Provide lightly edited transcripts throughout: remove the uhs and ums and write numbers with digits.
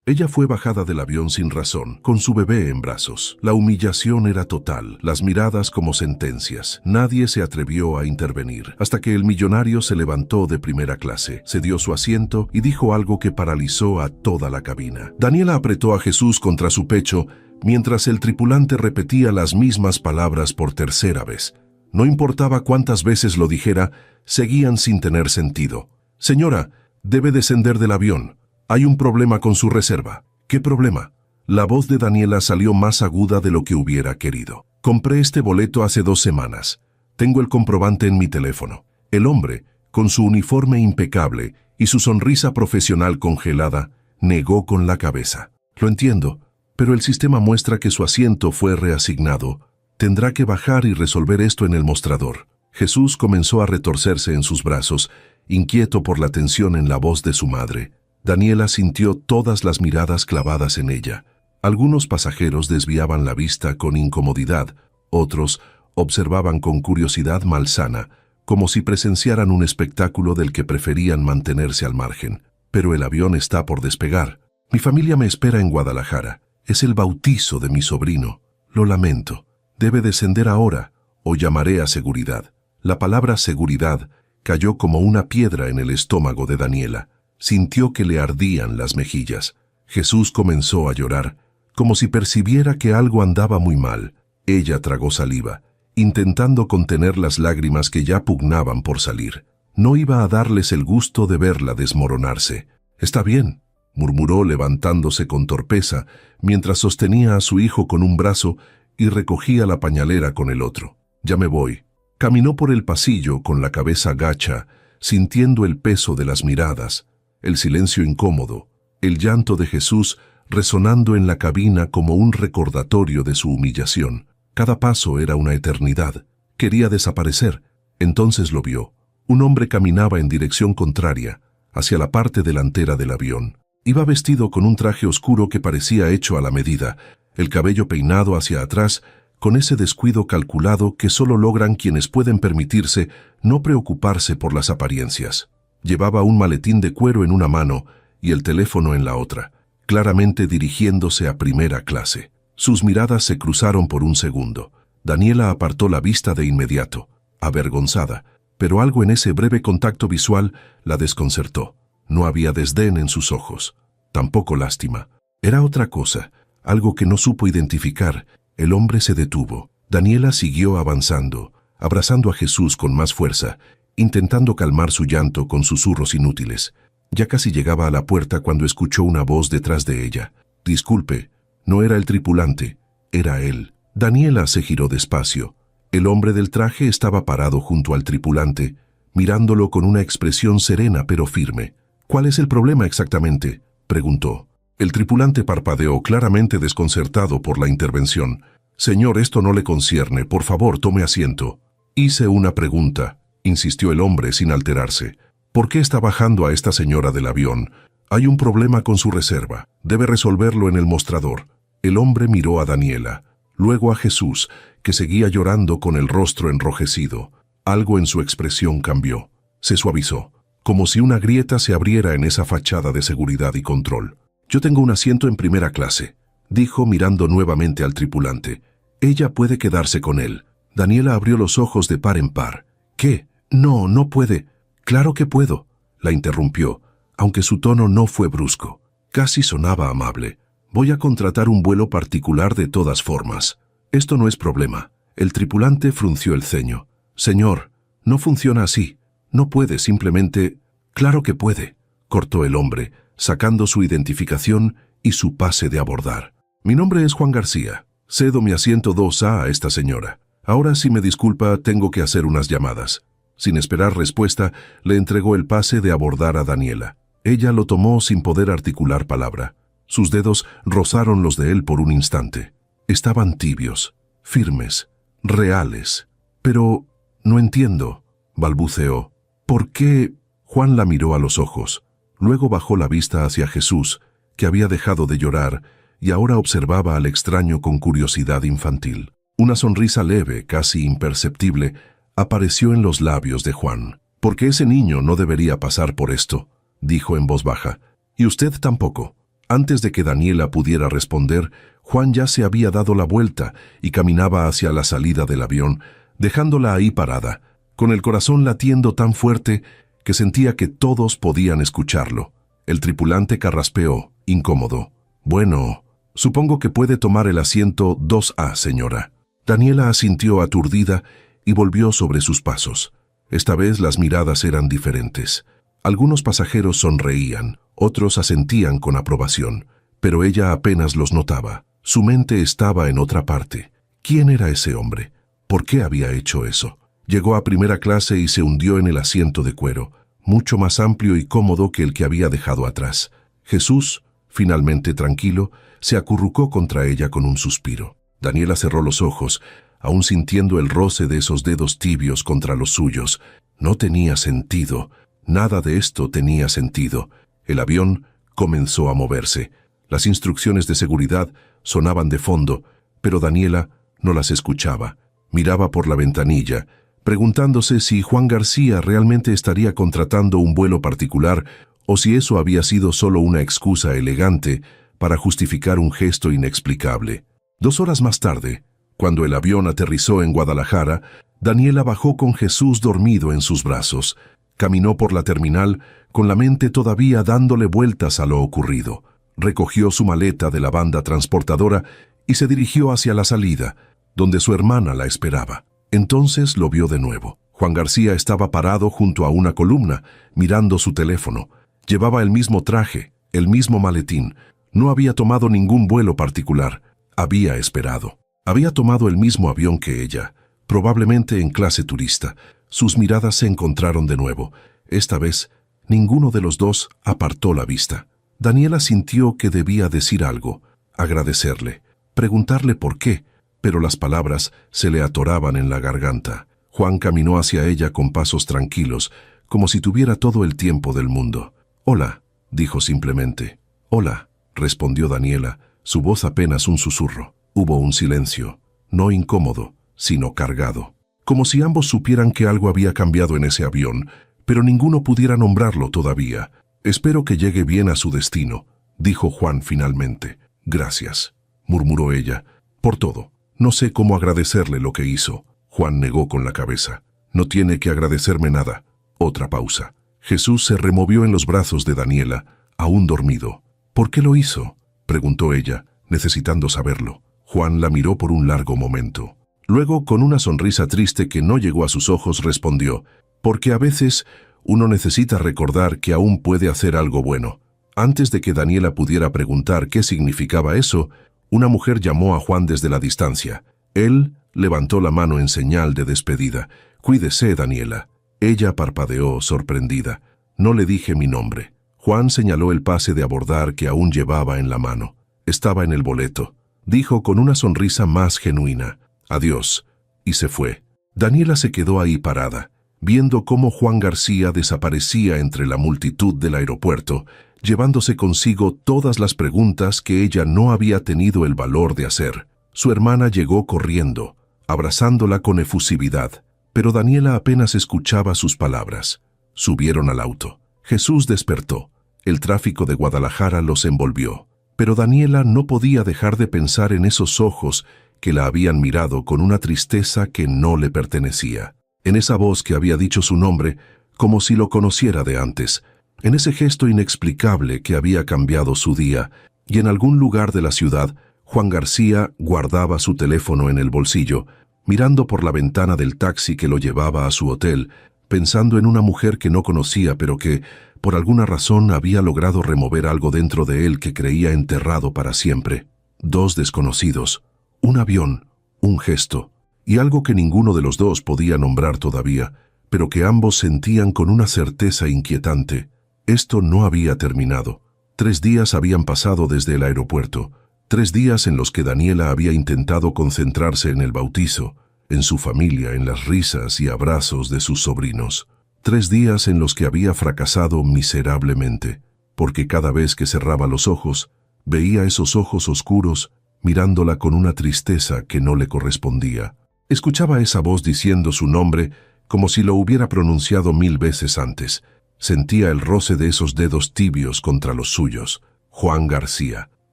Ella fue bajada del avión sin razón, con su bebé en brazos. La humillación era total, las miradas como sentencias. Nadie se atrevió a intervenir, hasta que el millonario se levantó de primera clase, cedió su asiento y dijo algo que paralizó a toda la cabina. Daniela apretó a Jesús contra su pecho, mientras el tripulante repetía las mismas palabras por tercera vez. No importaba cuántas veces lo dijera, seguían sin tener sentido. «Señora, debe descender del avión. Hay un problema con su reserva». «¿Qué problema?». La voz de Daniela salió más aguda de lo que hubiera querido. «Compré este boleto hace 2 semanas. Tengo el comprobante en mi teléfono». El hombre, con su uniforme impecable y su sonrisa profesional congelada, negó con la cabeza. «Lo entiendo, pero el sistema muestra que su asiento fue reasignado. Tendrá que bajar y resolver esto en el mostrador». Jesús comenzó a retorcerse en sus brazos, inquieto por la tensión en la voz de su madre. Daniela sintió todas las miradas clavadas en ella. Algunos pasajeros desviaban la vista con incomodidad, otros observaban con curiosidad malsana, como si presenciaran un espectáculo del que preferían mantenerse al margen. «Pero el avión está por despegar. Mi familia me espera en Guadalajara. Es el bautizo de mi sobrino. Lo lamento. Debe descender ahora o llamaré a seguridad». La palabra seguridad cayó como una piedra en el estómago de Daniela. Sintió que le ardían las mejillas. Jesús comenzó a llorar, como si percibiera que algo andaba muy mal. Ella tragó saliva, intentando contener las lágrimas que ya pugnaban por salir. No iba a darles el gusto de verla desmoronarse. «Está bien», murmuró levantándose con torpeza, mientras sostenía a su hijo con un brazo y recogía la pañalera con el otro. «Ya me voy». Caminó por el pasillo con la cabeza gacha, sintiendo el peso de las miradas, el silencio incómodo, el llanto de Jesús resonando en la cabina como un recordatorio de su humillación. Cada paso era una eternidad. Quería desaparecer. Entonces lo vio. Un hombre caminaba en dirección contraria, hacia la parte delantera del avión. Iba vestido con un traje oscuro que parecía hecho a la medida, el cabello peinado hacia atrás, con ese descuido calculado que solo logran quienes pueden permitirse no preocuparse por las apariencias. Llevaba un maletín de cuero en una mano y el teléfono en la otra, claramente dirigiéndose a primera clase. Sus miradas se cruzaron por un segundo. Daniela apartó la vista de inmediato, avergonzada, pero algo en ese breve contacto visual la desconcertó. No había desdén en sus ojos, tampoco lástima. Era otra cosa, algo que no supo identificar. El hombre se detuvo. Daniela siguió avanzando, abrazando a Jesús con más fuerza, intentando calmar su llanto con susurros inútiles. Ya casi llegaba a la puerta cuando escuchó una voz detrás de ella. «Disculpe, no era el tripulante, era él». Daniela se giró despacio. El hombre del traje estaba parado junto al tripulante, mirándolo con una expresión serena pero firme. «¿Cuál es el problema exactamente?», preguntó. El tripulante parpadeó, claramente desconcertado por la intervención. «Señor, esto no le concierne. Por favor, tome asiento». «Hice una pregunta», insistió el hombre sin alterarse. «¿Por qué está bajando a esta señora del avión? Hay un problema con su reserva. Debe resolverlo en el mostrador». El hombre miró a Daniela, luego a Jesús, que seguía llorando con el rostro enrojecido. Algo en su expresión cambió. Se suavizó, como si una grieta se abriera en esa fachada de seguridad y control. «Yo tengo un asiento en primera clase», dijo mirando nuevamente al tripulante. «Ella puede quedarse con él». Daniela abrió los ojos de par en par. «¿Qué? No, no puede». «Claro que puedo», la interrumpió, aunque su tono no fue brusco. Casi sonaba amable. «Voy a contratar un vuelo particular de todas formas. Esto no es problema». El tripulante frunció el ceño. «Señor, no funciona así. No puede simplemente». «Claro que puede», cortó el hombre, sacando su identificación y su pase de abordar. «Mi nombre es Juan García. Cedo mi asiento 2A a esta señora. Ahora, si me disculpa, tengo que hacer unas llamadas». Sin esperar respuesta, le entregó el pase de abordar a Daniela. Ella lo tomó sin poder articular palabra. Sus dedos rozaron los de él por un instante. Estaban tibios, firmes, reales. «Pero no entiendo», balbuceó. «¿Por qué?» Juan la miró a los ojos. Luego bajó la vista hacia Jesús, que había dejado de llorar y ahora observaba al extraño con curiosidad infantil. Una sonrisa leve, casi imperceptible, apareció en los labios de Juan. «Porque ese niño no debería pasar por esto», dijo en voz baja. «Y usted tampoco». Antes de que Daniela pudiera responder, Juan ya se había dado la vuelta y caminaba hacia la salida del avión, dejándola ahí parada, con el corazón latiendo tan fuerte que sentía que todos podían escucharlo. El tripulante carraspeó, incómodo. «Bueno, supongo que puede tomar el asiento 2A, señora». Daniela asintió aturdida y volvió sobre sus pasos. Esta vez las miradas eran diferentes. Algunos pasajeros sonreían, otros asentían con aprobación, pero ella apenas los notaba. Su mente estaba en otra parte. ¿Quién era ese hombre? ¿Por qué había hecho eso? Llegó a primera clase y se hundió en el asiento de cuero, mucho más amplio y cómodo que el que había dejado atrás. Jesús, finalmente tranquilo, se acurrucó contra ella con un suspiro. Daniela cerró los ojos, aún sintiendo el roce de esos dedos tibios contra los suyos. No tenía sentido. Nada de esto tenía sentido. El avión comenzó a moverse. Las instrucciones de seguridad sonaban de fondo, pero Daniela no las escuchaba. Miraba por la ventanilla, preguntándose si Juan García realmente estaría contratando un vuelo particular o si eso había sido solo una excusa elegante para justificar un gesto inexplicable. 2 horas más tarde, cuando el avión aterrizó en Guadalajara, Daniela bajó con Jesús dormido en sus brazos. Caminó por la terminal con la mente todavía dándole vueltas a lo ocurrido. Recogió su maleta de la banda transportadora y se dirigió hacia la salida, donde su hermana la esperaba. Entonces lo vio de nuevo. Juan García estaba parado junto a una columna, mirando su teléfono. Llevaba el mismo traje, el mismo maletín. No había tomado ningún vuelo particular. Había esperado. Había tomado el mismo avión que ella, probablemente en clase turista. Sus miradas se encontraron de nuevo. Esta vez, ninguno de los dos apartó la vista. Daniela sintió que debía decir algo, agradecerle, preguntarle por qué, pero las palabras se le atoraban en la garganta. Juan caminó hacia ella con pasos tranquilos, como si tuviera todo el tiempo del mundo. «Hola», dijo simplemente. «Hola», respondió Daniela, su voz apenas un susurro. Hubo un silencio, no incómodo, sino cargado. Como si ambos supieran que algo había cambiado en ese avión, pero ninguno pudiera nombrarlo todavía. «Espero que llegue bien a su destino», dijo Juan finalmente. «Gracias», murmuró ella, «por todo. No sé cómo agradecerle lo que hizo». Juan negó con la cabeza. «No tiene que agradecerme nada». Otra pausa. Jesús se removió en los brazos de Daniela, aún dormido. «¿Por qué lo hizo?», preguntó ella, necesitando saberlo. Juan la miró por un largo momento. Luego, con una sonrisa triste que no llegó a sus ojos, respondió: «Porque a veces uno necesita recordar que aún puede hacer algo bueno». Antes de que Daniela pudiera preguntar qué significaba eso, una mujer llamó a Juan desde la distancia. Él levantó la mano en señal de despedida. «Cuídese, Daniela». Ella parpadeó, sorprendida. «No le dije mi nombre». Juan señaló el pase de abordar que aún llevaba en la mano. «Estaba en el boleto», dijo con una sonrisa más genuina. «Adiós», y se fue. Daniela se quedó ahí parada, viendo cómo Juan García desaparecía entre la multitud del aeropuerto, llevándose consigo todas las preguntas que ella no había tenido el valor de hacer. Su hermana llegó corriendo, abrazándola con efusividad, pero Daniela apenas escuchaba sus palabras. Subieron al auto. Jesús despertó. El tráfico de Guadalajara los envolvió. Pero Daniela no podía dejar de pensar en esos ojos que la habían mirado con una tristeza que no le pertenecía. En esa voz que había dicho su nombre, como si lo conociera de antes. En ese gesto inexplicable que había cambiado su día. Y en algún lugar de la ciudad, Juan García guardaba su teléfono en el bolsillo, mirando por la ventana del taxi que lo llevaba a su hotel, pensando en una mujer que no conocía, pero que, por alguna razón, había logrado remover algo dentro de él que creía enterrado para siempre. 2 desconocidos, un avión, un gesto, y algo que ninguno de los dos podía nombrar todavía, pero que ambos sentían con una certeza inquietante. Esto no había terminado. 3 días habían pasado desde el aeropuerto, 3 días en los que Daniela había intentado concentrarse en el bautizo, en su familia, en las risas y abrazos de sus sobrinos. 3 días en los que había fracasado miserablemente, porque cada vez que cerraba los ojos, veía esos ojos oscuros mirándola con una tristeza que no le correspondía. Escuchaba esa voz diciendo su nombre como si lo hubiera pronunciado 1000 veces antes. Sentía el roce de esos dedos tibios contra los suyos. Juan García.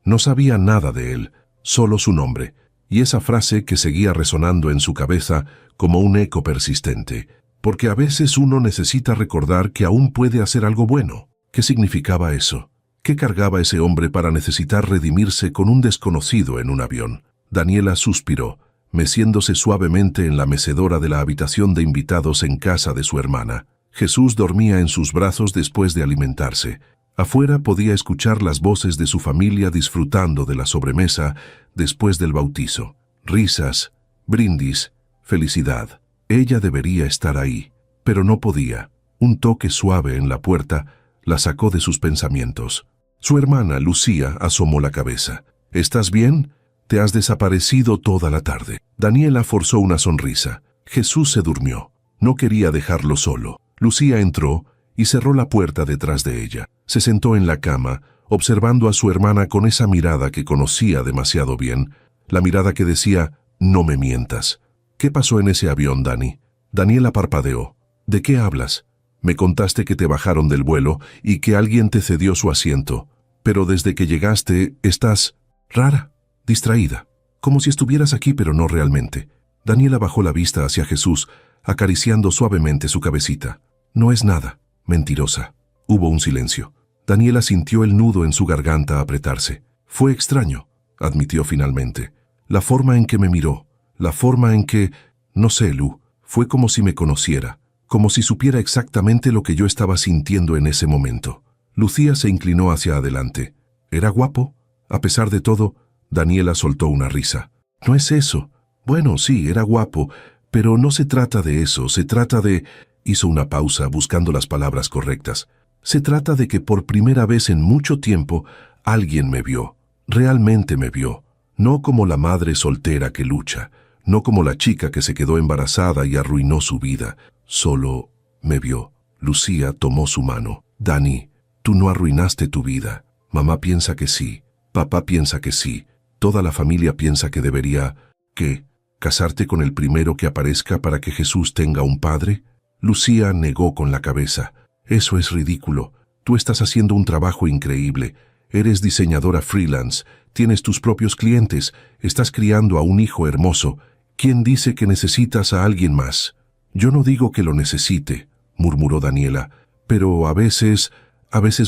No sabía nada de él, solo su nombre, y esa frase que seguía resonando en su cabeza como un eco persistente, porque a veces uno necesita recordar que aún puede hacer algo bueno. ¿Qué significaba eso? ¿Qué cargaba ese hombre para necesitar redimirse con un desconocido en un avión? Daniela suspiró, meciéndose suavemente en la mecedora de la habitación de invitados en casa de su hermana. Jesús dormía en sus brazos después de alimentarse. Afuera podía escuchar las voces de su familia disfrutando de la sobremesa después del bautizo. Risas, brindis, felicidad. Ella debería estar ahí, pero no podía. Un toque suave en la puerta la sacó de sus pensamientos. Su hermana, Lucía, asomó la cabeza. ¿Estás bien? Te has desaparecido toda la tarde. Daniela forzó una sonrisa. Jesús se durmió. No quería dejarlo solo. Lucía entró y cerró la puerta detrás de ella. Se sentó en la cama, observando a su hermana con esa mirada que conocía demasiado bien, la mirada que decía, no me mientas. ¿Qué pasó en ese avión, Dani? Daniela parpadeó. ¿De qué hablas? Me contaste que te bajaron del vuelo y que alguien te cedió su asiento, pero desde que llegaste estás rara, distraída, como si estuvieras aquí pero no realmente. Daniela bajó la vista hacia Jesús, acariciando suavemente su cabecita. No es nada. Mentirosa. Hubo un silencio. Daniela sintió el nudo en su garganta apretarse. Fue extraño, admitió finalmente. La forma en que me miró, la forma en que... No sé, Lu, fue como si me conociera, como si supiera exactamente lo que yo estaba sintiendo en ese momento. Lucía se inclinó hacia adelante. ¿Era guapo? A pesar de todo, Daniela soltó una risa. No es eso. Bueno, sí, era guapo, pero no se trata de eso, se trata de... Hizo una pausa buscando las palabras correctas. Se trata de que por primera vez en mucho tiempo alguien me vio, realmente me vio, no como la madre soltera que lucha, no como la chica que se quedó embarazada y arruinó su vida, solo me vio. Lucía tomó su mano. Dani, tú no arruinaste tu vida. Mamá piensa que sí, papá piensa que sí, toda la familia piensa que debería... ¿Qué? ¿Casarte con el primero que aparezca para que Jesús tenga un padre? Lucía negó con la cabeza. Eso es ridículo. Tú estás haciendo un trabajo increíble. Eres diseñadora freelance, tienes tus propios clientes, estás criando a un hijo hermoso. ¿Quién dice que necesitas a alguien más? Yo no digo que lo necesite, murmuró Daniela, pero a veces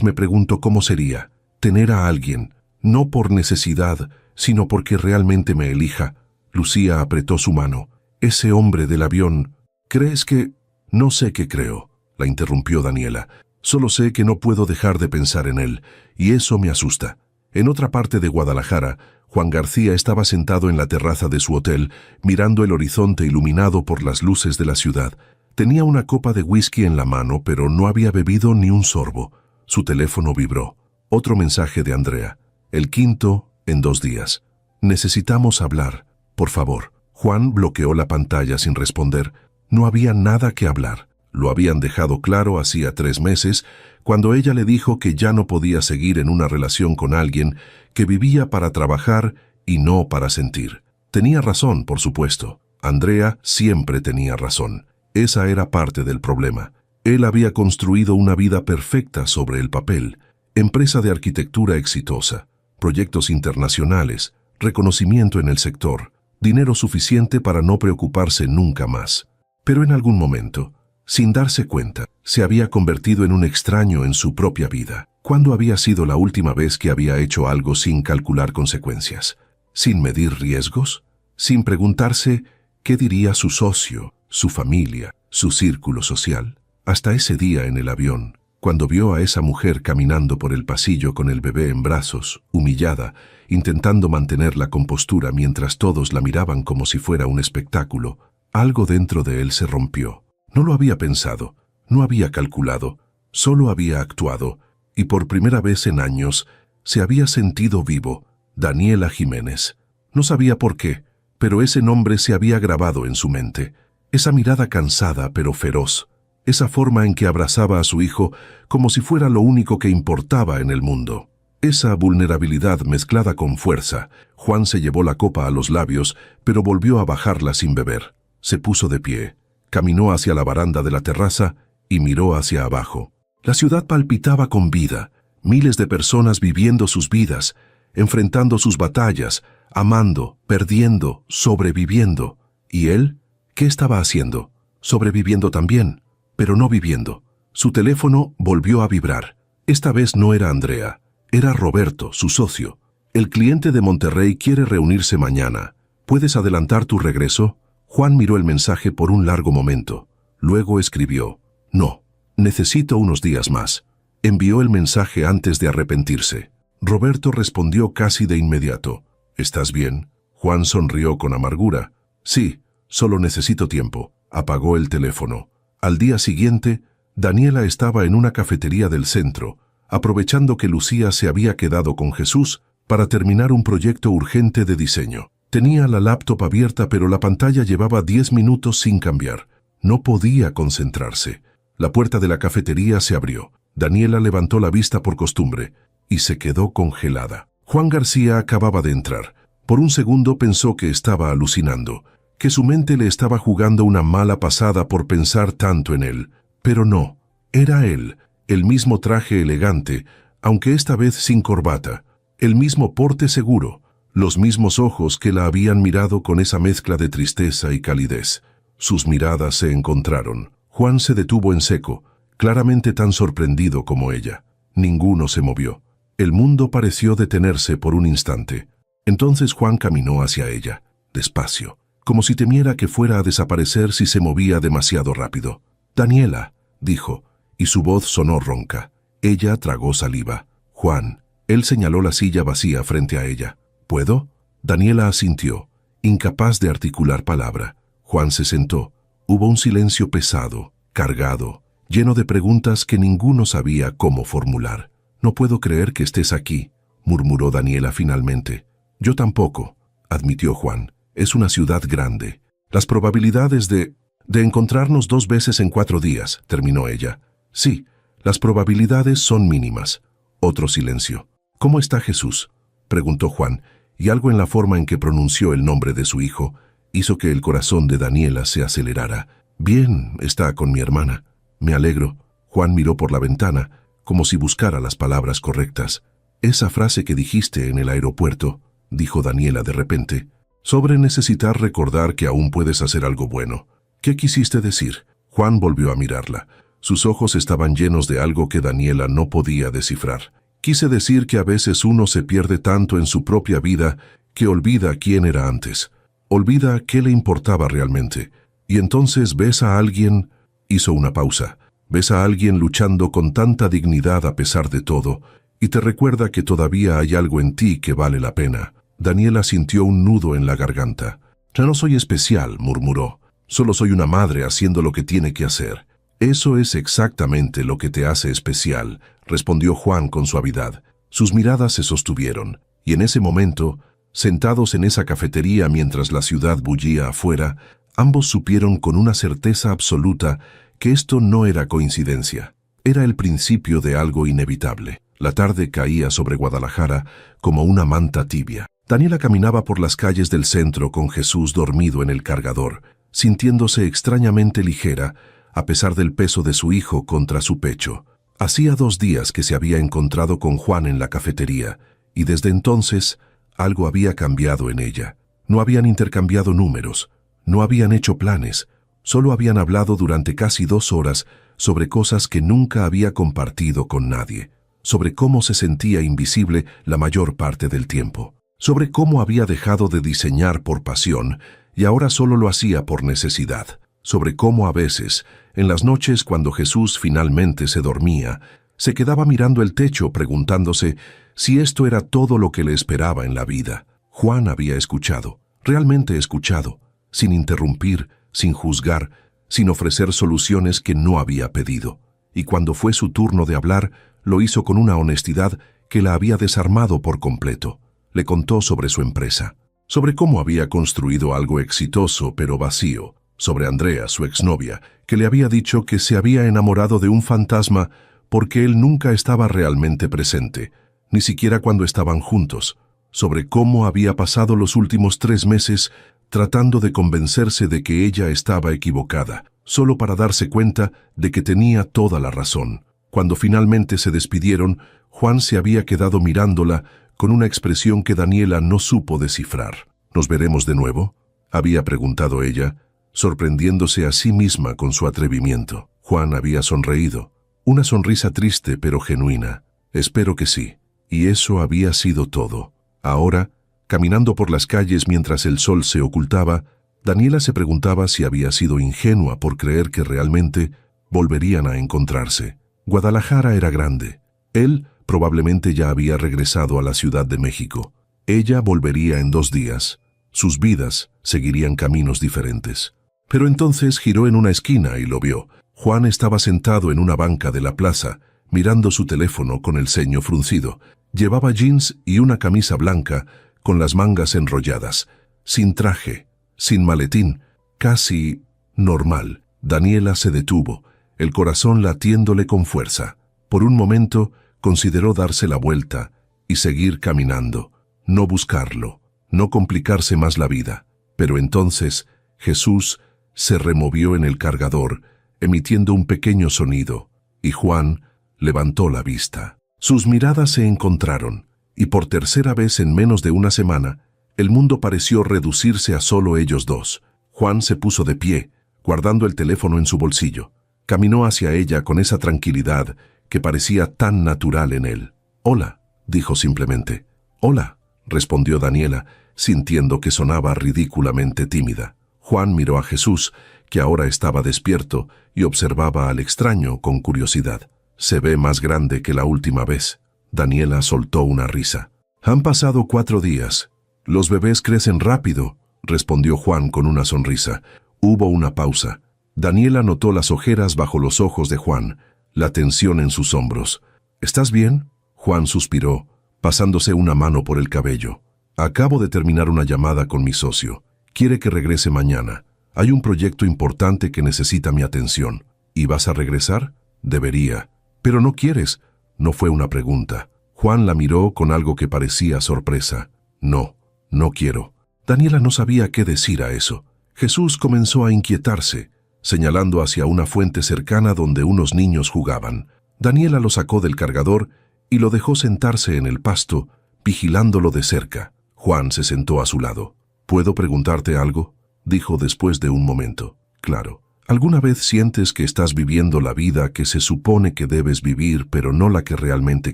me pregunto cómo sería tener a alguien, no por necesidad, sino porque realmente me elija. Lucía apretó su mano. Ese hombre del avión, ¿crees que...? No sé qué creo, la interrumpió Daniela. Solo sé que no puedo dejar de pensar en él, y eso me asusta. En otra parte de Guadalajara, Juan García estaba sentado en la terraza de su hotel, mirando el horizonte iluminado por las luces de la ciudad. Tenía una copa de whisky en la mano, pero no había bebido ni un sorbo. Su teléfono vibró. Otro mensaje de Andrea. El quinto en 2 días. Necesitamos hablar, por favor. Juan bloqueó la pantalla sin responder. No había nada que hablar. Lo habían dejado claro hacía 3 meses, cuando ella le dijo que ya no podía seguir en una relación con alguien que vivía para trabajar y no para sentir. Tenía razón, por supuesto. Andrea siempre tenía razón. Esa era parte del problema. Él había construido una vida perfecta sobre el papel, empresa de arquitectura exitosa, proyectos internacionales, reconocimiento en el sector, dinero suficiente para no preocuparse nunca más. Pero en algún momento, sin darse cuenta, se había convertido en un extraño en su propia vida. ¿Cuándo había sido la última vez que había hecho algo sin calcular consecuencias? ¿Sin medir riesgos? ¿Sin preguntarse qué diría su socio, su familia, su círculo social? Hasta ese día en el avión, cuando vio a esa mujer caminando por el pasillo con el bebé en brazos, humillada, intentando mantener la compostura mientras todos la miraban como si fuera un espectáculo, algo dentro de él se rompió. No lo había pensado, no había calculado, solo había actuado, y por primera vez en años se había sentido vivo. Daniela Jiménez. No sabía por qué, pero ese nombre se había grabado en su mente. Esa mirada cansada pero feroz, esa forma en que abrazaba a su hijo como si fuera lo único que importaba en el mundo. Esa vulnerabilidad mezclada con fuerza. Juan se llevó la copa a los labios, pero volvió a bajarla sin beber. Se puso de pie, caminó hacia la baranda de la terraza y miró hacia abajo. La ciudad palpitaba con vida, Miles de personas viviendo sus vidas, enfrentando sus batallas, amando, perdiendo, sobreviviendo. ¿Y él? ¿Qué estaba haciendo? Sobreviviendo también, pero no viviendo. Su teléfono volvió a vibrar. Esta vez no era Andrea, era Roberto, su socio. El cliente de Monterrey quiere reunirse mañana. ¿Puedes adelantar tu regreso? Juan miró el mensaje por un largo momento. Luego escribió: no, necesito unos días más. Envió el mensaje antes de arrepentirse. Roberto respondió casi de inmediato: ¿estás bien? Juan sonrió con amargura. Sí, solo necesito tiempo. Apagó el teléfono. Al día siguiente, Daniela estaba en una cafetería del centro, aprovechando que Lucía se había quedado con Jesús para terminar un proyecto urgente de diseño. Tenía la laptop abierta, pero la pantalla llevaba 10 minutos sin cambiar. No podía concentrarse. La puerta de la cafetería se abrió. Daniela levantó la vista por costumbre y se quedó congelada. Juan García acababa de entrar. Por un segundo pensó que estaba alucinando, que su mente le estaba jugando una mala pasada por pensar tanto en él. Pero no, era él, el mismo traje elegante, aunque esta vez sin corbata, el mismo porte seguro, los mismos ojos que la habían mirado con esa mezcla de tristeza y calidez. Sus miradas se encontraron. Juan se detuvo en seco, claramente tan sorprendido como ella. Ninguno se movió. El mundo pareció detenerse por un instante. Entonces Juan caminó hacia ella, despacio, como si temiera que fuera a desaparecer si se movía demasiado rápido. «Daniela», dijo, y su voz sonó ronca. Ella tragó saliva. «Juan». Él señaló la silla vacía frente a ella. «¿Puedo?». Daniela asintió, incapaz de articular palabra. Juan se sentó. Hubo un silencio pesado, cargado, lleno de preguntas que ninguno sabía cómo formular. «No puedo creer que estés aquí», murmuró Daniela finalmente. «Yo tampoco», admitió Juan. «Es una ciudad grande. Las probabilidades de encontrarnos 2 veces en 4 días», terminó ella. «Sí, las probabilidades son mínimas». Otro silencio. «¿Cómo está Jesús?», preguntó Juan, y algo en la forma en que pronunció el nombre de su hijo hizo que el corazón de Daniela se acelerara. «Bien, está con mi hermana». «Me alegro». Juan miró por la ventana, como si buscara las palabras correctas. «Esa frase que dijiste en el aeropuerto», dijo Daniela de repente, «sobre necesitar recordar que aún puedes hacer algo bueno. ¿Qué quisiste decir?». Juan volvió a mirarla. Sus ojos estaban llenos de algo que Daniela no podía descifrar. «Quise decir que a veces uno se pierde tanto en su propia vida que olvida quién era antes. Olvida qué le importaba realmente. Y entonces ves a alguien». Hizo una pausa. «Ves a alguien luchando con tanta dignidad a pesar de todo, y te recuerda que todavía hay algo en ti que vale la pena». Daniela sintió un nudo en la garganta. «Ya no soy especial», murmuró. «Solo soy una madre haciendo lo que tiene que hacer». «Eso es exactamente lo que te hace especial», respondió Juan con suavidad. Sus miradas se sostuvieron, y en ese momento, sentados en esa cafetería mientras la ciudad bullía afuera, ambos supieron con una certeza absoluta que esto no era coincidencia. Era el principio de algo inevitable. La tarde caía sobre Guadalajara como una manta tibia. Daniela caminaba por las calles del centro con Jesús dormido en el cargador, sintiéndose extrañamente ligera, a pesar del peso de su hijo contra su pecho. Hacía 2 días que se había encontrado con Juan en la cafetería, y desde entonces algo había cambiado en ella. No habían intercambiado números, no habían hecho planes, solo habían hablado durante casi 2 horas sobre cosas que nunca había compartido con nadie, sobre cómo se sentía invisible la mayor parte del tiempo, sobre cómo había dejado de diseñar por pasión y ahora solo lo hacía por necesidad, sobre cómo a veces, en las noches cuando Jesús finalmente se dormía, se quedaba mirando el techo preguntándose si esto era todo lo que le esperaba en la vida. Juan había escuchado, realmente escuchado, sin interrumpir, sin juzgar, sin ofrecer soluciones que no había pedido. Y cuando fue su turno de hablar, lo hizo con una honestidad que la había desarmado por completo. Le contó sobre su empresa, sobre cómo había construido algo exitoso pero vacío, sobre Andrea, su exnovia, que le había dicho que se había enamorado de un fantasma porque él nunca estaba realmente presente, ni siquiera cuando estaban juntos, sobre cómo había pasado los últimos 3 meses tratando de convencerse de que ella estaba equivocada, solo para darse cuenta de que tenía toda la razón. Cuando finalmente se despidieron, Juan se había quedado mirándola con una expresión que Daniela no supo descifrar. ¿Nos veremos de nuevo?, había preguntado ella, sorprendiéndose a sí misma con su atrevimiento. Juan había sonreído, una sonrisa triste pero genuina. Espero que sí. Y eso había sido todo. Ahora, caminando por las calles mientras el sol se ocultaba, Daniela se preguntaba si había sido ingenua por creer que realmente volverían a encontrarse. Guadalajara era grande. Él probablemente ya había regresado a la Ciudad de México. Ella volvería en 2 días. Sus vidas seguirían caminos diferentes. Pero entonces giró en una esquina y lo vio. Juan estaba sentado en una banca de la plaza, mirando su teléfono con el ceño fruncido. Llevaba jeans y una camisa blanca con las mangas enrolladas, sin traje, sin maletín, casi normal. Daniela se detuvo, el corazón latiéndole con fuerza. Por un momento consideró darse la vuelta y seguir caminando, no buscarlo, no complicarse más la vida. Pero entonces Jesús se removió en el cargador, emitiendo un pequeño sonido, y Juan levantó la vista. Sus miradas se encontraron, y por tercera vez en menos de una semana, el mundo pareció reducirse a solo ellos dos. Juan se puso de pie, guardando el teléfono en su bolsillo. Caminó hacia ella con esa tranquilidad que parecía tan natural en él. «Hola», dijo simplemente. «Hola», respondió Daniela, sintiendo que sonaba ridículamente tímida. Juan miró a Jesús, que ahora estaba despierto, y observaba al extraño con curiosidad. «Se ve más grande que la última vez». Daniela soltó una risa. «Han pasado 4 días. Los bebés crecen rápido», respondió Juan con una sonrisa. Hubo una pausa. Daniela notó las ojeras bajo los ojos de Juan, la tensión en sus hombros. «¿Estás bien?», Juan suspiró, pasándose una mano por el cabello. «Acabo de terminar una llamada con mi socio. Quiere que regrese mañana. Hay un proyecto importante que necesita mi atención». «¿Y vas a regresar?». «Debería». «Pero no quieres». No fue una pregunta. Juan la miró con algo que parecía sorpresa. «No, no quiero». Daniela no sabía qué decir a eso. Jesús comenzó a inquietarse, señalando hacia una fuente cercana donde unos niños jugaban. Daniela lo sacó del cargador y lo dejó sentarse en el pasto, vigilándolo de cerca. Juan se sentó a su lado. «¿Puedo preguntarte algo?», dijo después de un momento. «Claro. ¿Alguna vez sientes que estás viviendo la vida que se supone que debes vivir, pero no la que realmente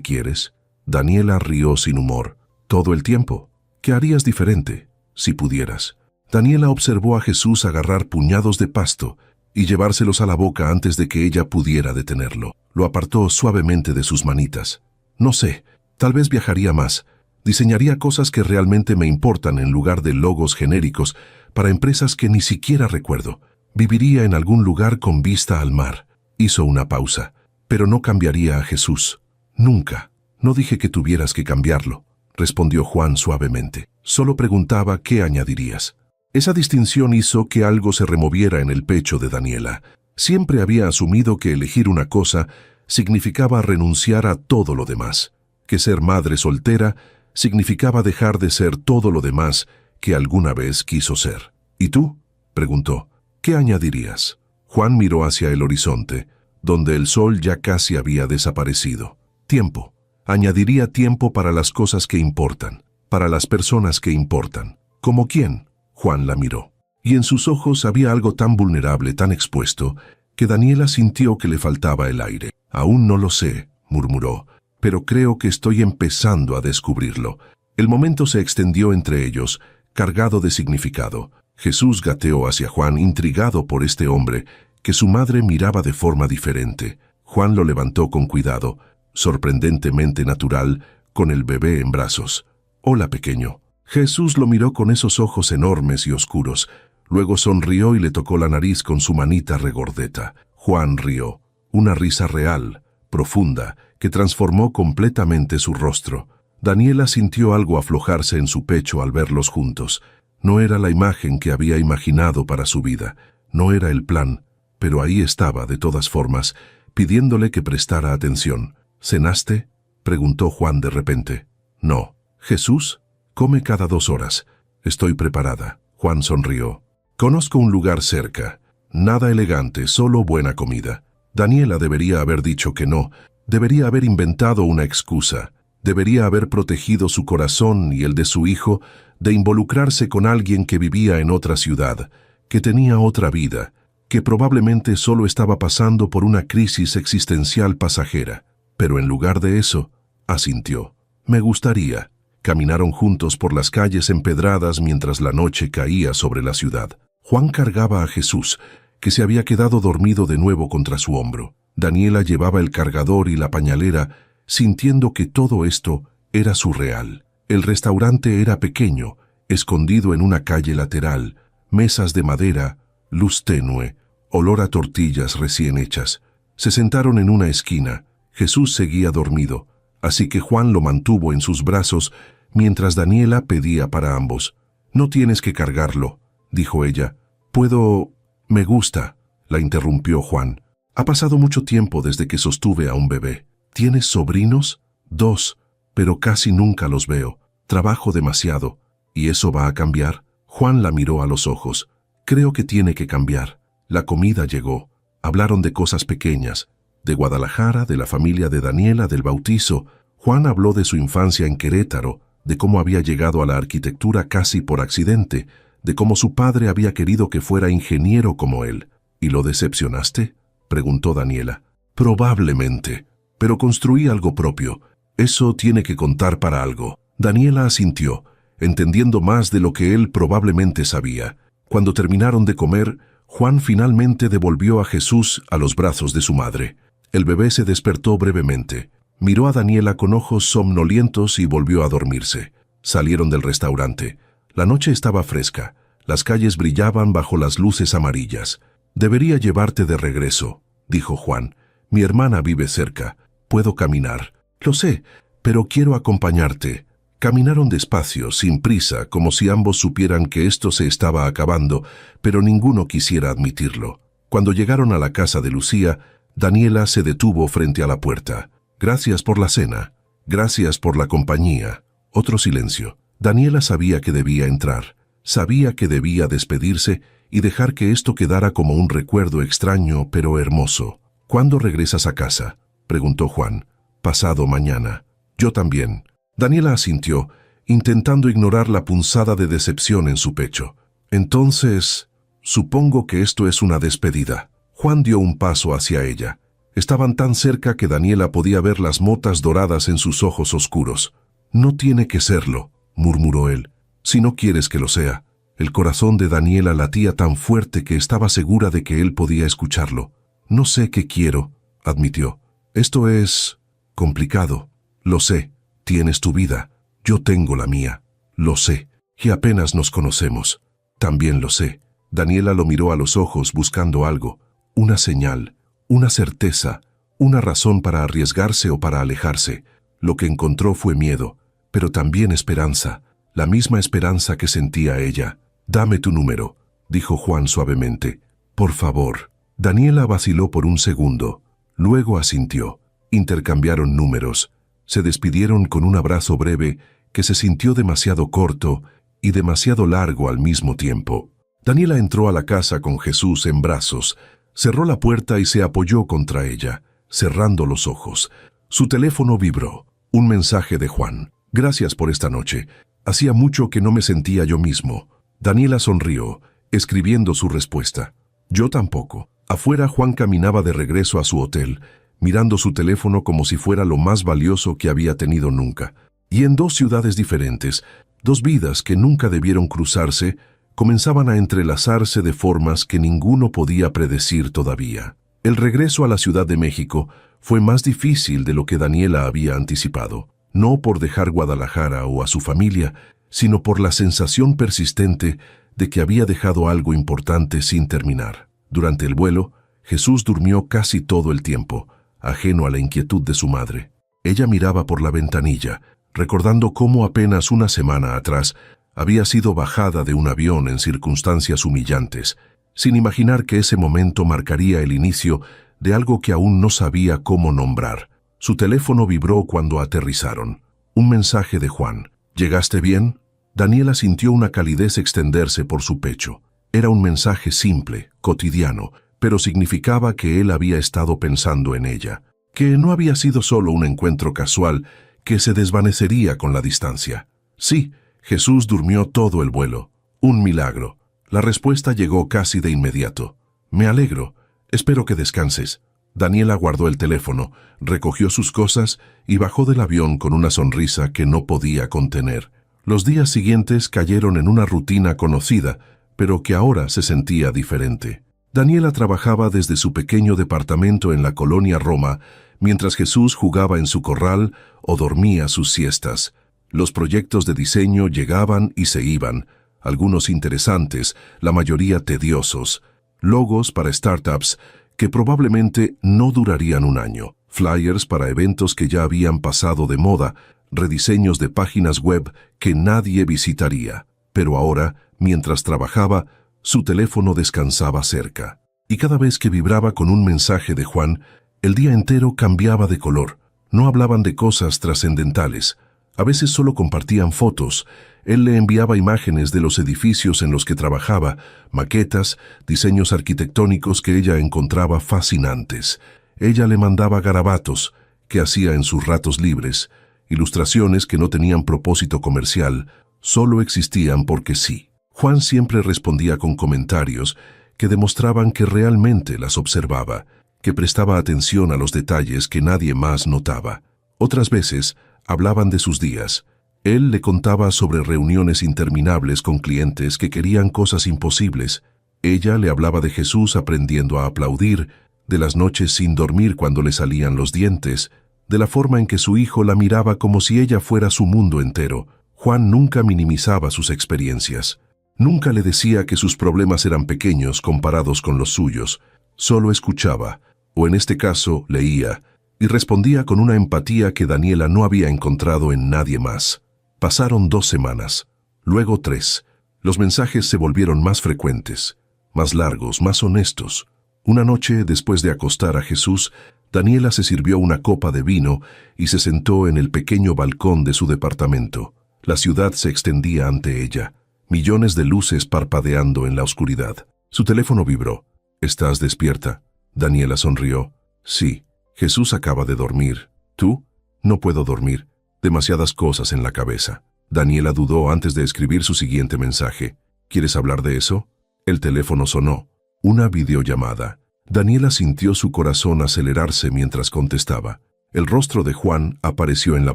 quieres?». Daniela rió sin humor. «Todo el tiempo. ¿Qué harías diferente, si pudieras?». Daniela observó a Jesús agarrar puñados de pasto y llevárselos a la boca antes de que ella pudiera detenerlo. Lo apartó suavemente de sus manitas. «No sé, tal vez viajaría más. Diseñaría cosas que realmente me importan en lugar de logos genéricos para empresas que ni siquiera recuerdo. Viviría en algún lugar con vista al mar». Hizo una pausa. «Pero no cambiaría a Jesús. Nunca». «No dije que tuvieras que cambiarlo», respondió Juan suavemente. «Solo preguntaba qué añadirías». Esa distinción hizo que algo se removiera en el pecho de Daniela. Siempre había asumido que elegir una cosa significaba renunciar a todo lo demás, que ser madre soltera significaba dejar de ser todo lo demás que alguna vez quiso ser. «¿Y tú?», preguntó. «¿Qué añadirías?». Juan miró hacia el horizonte, donde el sol ya casi había desaparecido. «Tiempo. Añadiría tiempo para las cosas que importan, para las personas que importan». «¿Como quién?». Juan la miró. Y en sus ojos había algo tan vulnerable, tan expuesto, que Daniela sintió que le faltaba el aire. «Aún no lo sé», murmuró, «pero creo que estoy empezando a descubrirlo». El momento se extendió entre ellos, cargado de significado. Jesús gateó hacia Juan, intrigado por este hombre, que su madre miraba de forma diferente. Juan lo levantó con cuidado, sorprendentemente natural, con el bebé en brazos. «Hola, pequeño». Jesús lo miró con esos ojos enormes y oscuros. Luego sonrió y le tocó la nariz con su manita regordeta. Juan rió, una risa real, profunda, que transformó completamente su rostro. Daniela sintió algo aflojarse en su pecho al verlos juntos. No era la imagen que había imaginado para su vida, no era el plan, pero ahí estaba, de todas formas, pidiéndole que prestara atención. «¿Cenaste?», preguntó Juan de repente. «No». «¿Jesús?». «Come cada 2 horas. Estoy preparada». Juan sonrió. «Conozco un lugar cerca. Nada elegante, solo buena comida». Daniela debería haber dicho que no, Debería haber inventado una excusa. Debería haber protegido su corazón y el de su hijo de involucrarse con alguien que vivía en otra ciudad, que tenía otra vida, que probablemente solo estaba pasando por una crisis existencial pasajera. Pero en lugar de eso, asintió. Me gustaría. Caminaron juntos por las calles empedradas mientras la noche caía sobre la ciudad. Juan cargaba a Jesús, que se había quedado dormido de nuevo contra su hombro. Daniela llevaba el cargador y la pañalera, sintiendo que todo esto era surreal. El restaurante era pequeño, escondido en una calle lateral, mesas de madera, luz tenue, olor a tortillas recién hechas. Se sentaron en una esquina. Jesús seguía dormido, así que Juan lo mantuvo en sus brazos mientras Daniela pedía para ambos. «No tienes que cargarlo», dijo ella. «Puedo... me gusta», la interrumpió Juan. «Ha pasado mucho tiempo desde que sostuve a un bebé. ¿Tienes sobrinos?» «2, pero casi nunca los veo. Trabajo demasiado. ¿Y eso va a cambiar?» Juan la miró a los ojos. «Creo que tiene que cambiar». La comida llegó. Hablaron de cosas pequeñas. De Guadalajara, de la familia de Daniela, del bautizo. Juan habló de su infancia en Querétaro, de cómo había llegado a la arquitectura casi por accidente, de cómo su padre había querido que fuera ingeniero como él. «¿Y lo decepcionaste?», preguntó Daniela. «Probablemente, pero construí algo propio. Eso tiene que contar para algo». Daniela asintió, entendiendo más de lo que él probablemente sabía. Cuando terminaron de comer, Juan finalmente devolvió a Jesús a los brazos de su madre. El bebé se despertó brevemente. Miró a Daniela con ojos somnolientos y volvió a dormirse. Salieron del restaurante. La noche estaba fresca. Las calles brillaban bajo las luces amarillas. «Debería llevarte de regreso», dijo Juan. «Mi hermana vive cerca. Puedo caminar». «Lo sé, pero quiero acompañarte». Caminaron despacio, sin prisa, como si ambos supieran que esto se estaba acabando, pero ninguno quisiera admitirlo. Cuando llegaron a la casa de Lucía, Daniela se detuvo frente a la puerta. «Gracias por la cena. Gracias por la compañía». Otro silencio. Daniela sabía que debía entrar. Sabía que debía despedirse y dejar que esto quedara como un recuerdo extraño pero hermoso. «¿Cuándo regresas a casa?», preguntó Juan. «Pasado mañana». «Yo también». Daniela asintió, intentando ignorar la punzada de decepción en su pecho. «Entonces, supongo que esto es una despedida». Juan dio un paso hacia ella. Estaban tan cerca que Daniela podía ver las motas doradas en sus ojos oscuros. «No tiene que serlo», murmuró él. «Si no quieres que lo sea». El corazón de Daniela latía tan fuerte que estaba segura de que él podía escucharlo. «No sé qué quiero», admitió. «Esto es... complicado. Lo sé. Tienes tu vida. Yo tengo la mía. Lo sé. Y apenas nos conocemos. También lo sé». Daniela lo miró a los ojos buscando algo. Una señal, una certeza, una razón para arriesgarse o para alejarse. Lo que encontró fue miedo, pero también esperanza, la misma esperanza que sentía ella. «Dame tu número», dijo Juan suavemente. «Por favor». Daniela vaciló por un segundo. Luego asintió. Intercambiaron números. Se despidieron con un abrazo breve que se sintió demasiado corto y demasiado largo al mismo tiempo. Daniela entró a la casa con Jesús en brazos, cerró la puerta y se apoyó contra ella, cerrando los ojos. Su teléfono vibró. Un mensaje de Juan. «Gracias por esta noche. Hacía mucho que no me sentía yo mismo». Daniela sonrió, escribiendo su respuesta. «Yo tampoco». Afuera, Juan caminaba de regreso a su hotel, mirando su teléfono como si fuera lo más valioso que había tenido nunca. Y en dos ciudades diferentes, dos vidas que nunca debieron cruzarse, comenzaban a entrelazarse de formas que ninguno podía predecir todavía. El regreso a la Ciudad de México fue más difícil de lo que Daniela había anticipado, no por dejar Guadalajara o a su familia, sino por la sensación persistente de que había dejado algo importante sin terminar. Durante el vuelo, Jesús durmió casi todo el tiempo, ajeno a la inquietud de su madre. Ella miraba por la ventanilla, recordando cómo apenas una semana atrás había sido bajada de un avión en circunstancias humillantes, sin imaginar que ese momento marcaría el inicio de algo que aún no sabía cómo nombrar. Su teléfono vibró cuando aterrizaron. Un mensaje de Juan. «¿Llegaste bien?». Daniela sintió una calidez extenderse por su pecho. Era un mensaje simple, cotidiano, pero significaba que él había estado pensando en ella. que no había sido solo un encuentro casual que se desvanecería con la distancia. Sí, Jesús durmió todo el vuelo. Un milagro. La respuesta llegó casi de inmediato. Me alegro. Espero que descanses. Daniela guardó el teléfono, recogió sus cosas y bajó del avión con una sonrisa que no podía contener. Los días siguientes cayeron en una rutina conocida, pero que ahora se sentía diferente. Daniela trabajaba desde su pequeño departamento en la colonia Roma, mientras Jesús jugaba en su corral o dormía sus siestas. Los proyectos de diseño llegaban y se iban, algunos interesantes, la mayoría tediosos. Logos para startups que probablemente no durarían un año, flyers para eventos que ya habían pasado de moda, rediseños de páginas web que nadie visitaría. Pero ahora, mientras trabajaba, su teléfono descansaba cerca. Y cada vez que vibraba con un mensaje de Juan, el día entero cambiaba de color. No hablaban de cosas trascendentales. A veces solo compartían fotos. Él le enviaba imágenes de los edificios en los que trabajaba, maquetas, diseños arquitectónicos que ella encontraba fascinantes. Ella le mandaba garabatos, que hacía en sus ratos libres, ilustraciones que no tenían propósito comercial, solo existían porque sí. Juan siempre respondía con comentarios que demostraban que realmente las observaba, que prestaba atención a los detalles que nadie más notaba. Otras veces hablaban de sus días. Él le contaba sobre reuniones interminables con clientes que querían cosas imposibles. Ella le hablaba de Jesús aprendiendo a aplaudir, de las noches sin dormir cuando le salían los dientes, de la forma en que su hijo la miraba como si ella fuera su mundo entero. Juan nunca minimizaba sus experiencias. Nunca le decía que sus problemas eran pequeños comparados con los suyos. Solo escuchaba, o en este caso leía, y respondía con una empatía que Daniela no había encontrado en nadie más. Pasaron 2 semanas, luego 3. Los mensajes se volvieron más frecuentes, más largos, más honestos. Una noche, después de acostar a Jesús, Daniela se sirvió una copa de vino y se sentó en el pequeño balcón de su departamento. La ciudad se extendía ante ella, millones de luces parpadeando en la oscuridad. Su teléfono vibró. ¿Estás despierta? Daniela sonrió. Sí. Jesús acaba de dormir. ¿Tú? No puedo dormir. Demasiadas cosas en la cabeza. Daniela dudó antes de escribir su siguiente mensaje. ¿Quieres hablar de eso? El teléfono sonó. Una videollamada. Daniela sintió su corazón acelerarse mientras contestaba. El rostro de Juan apareció en la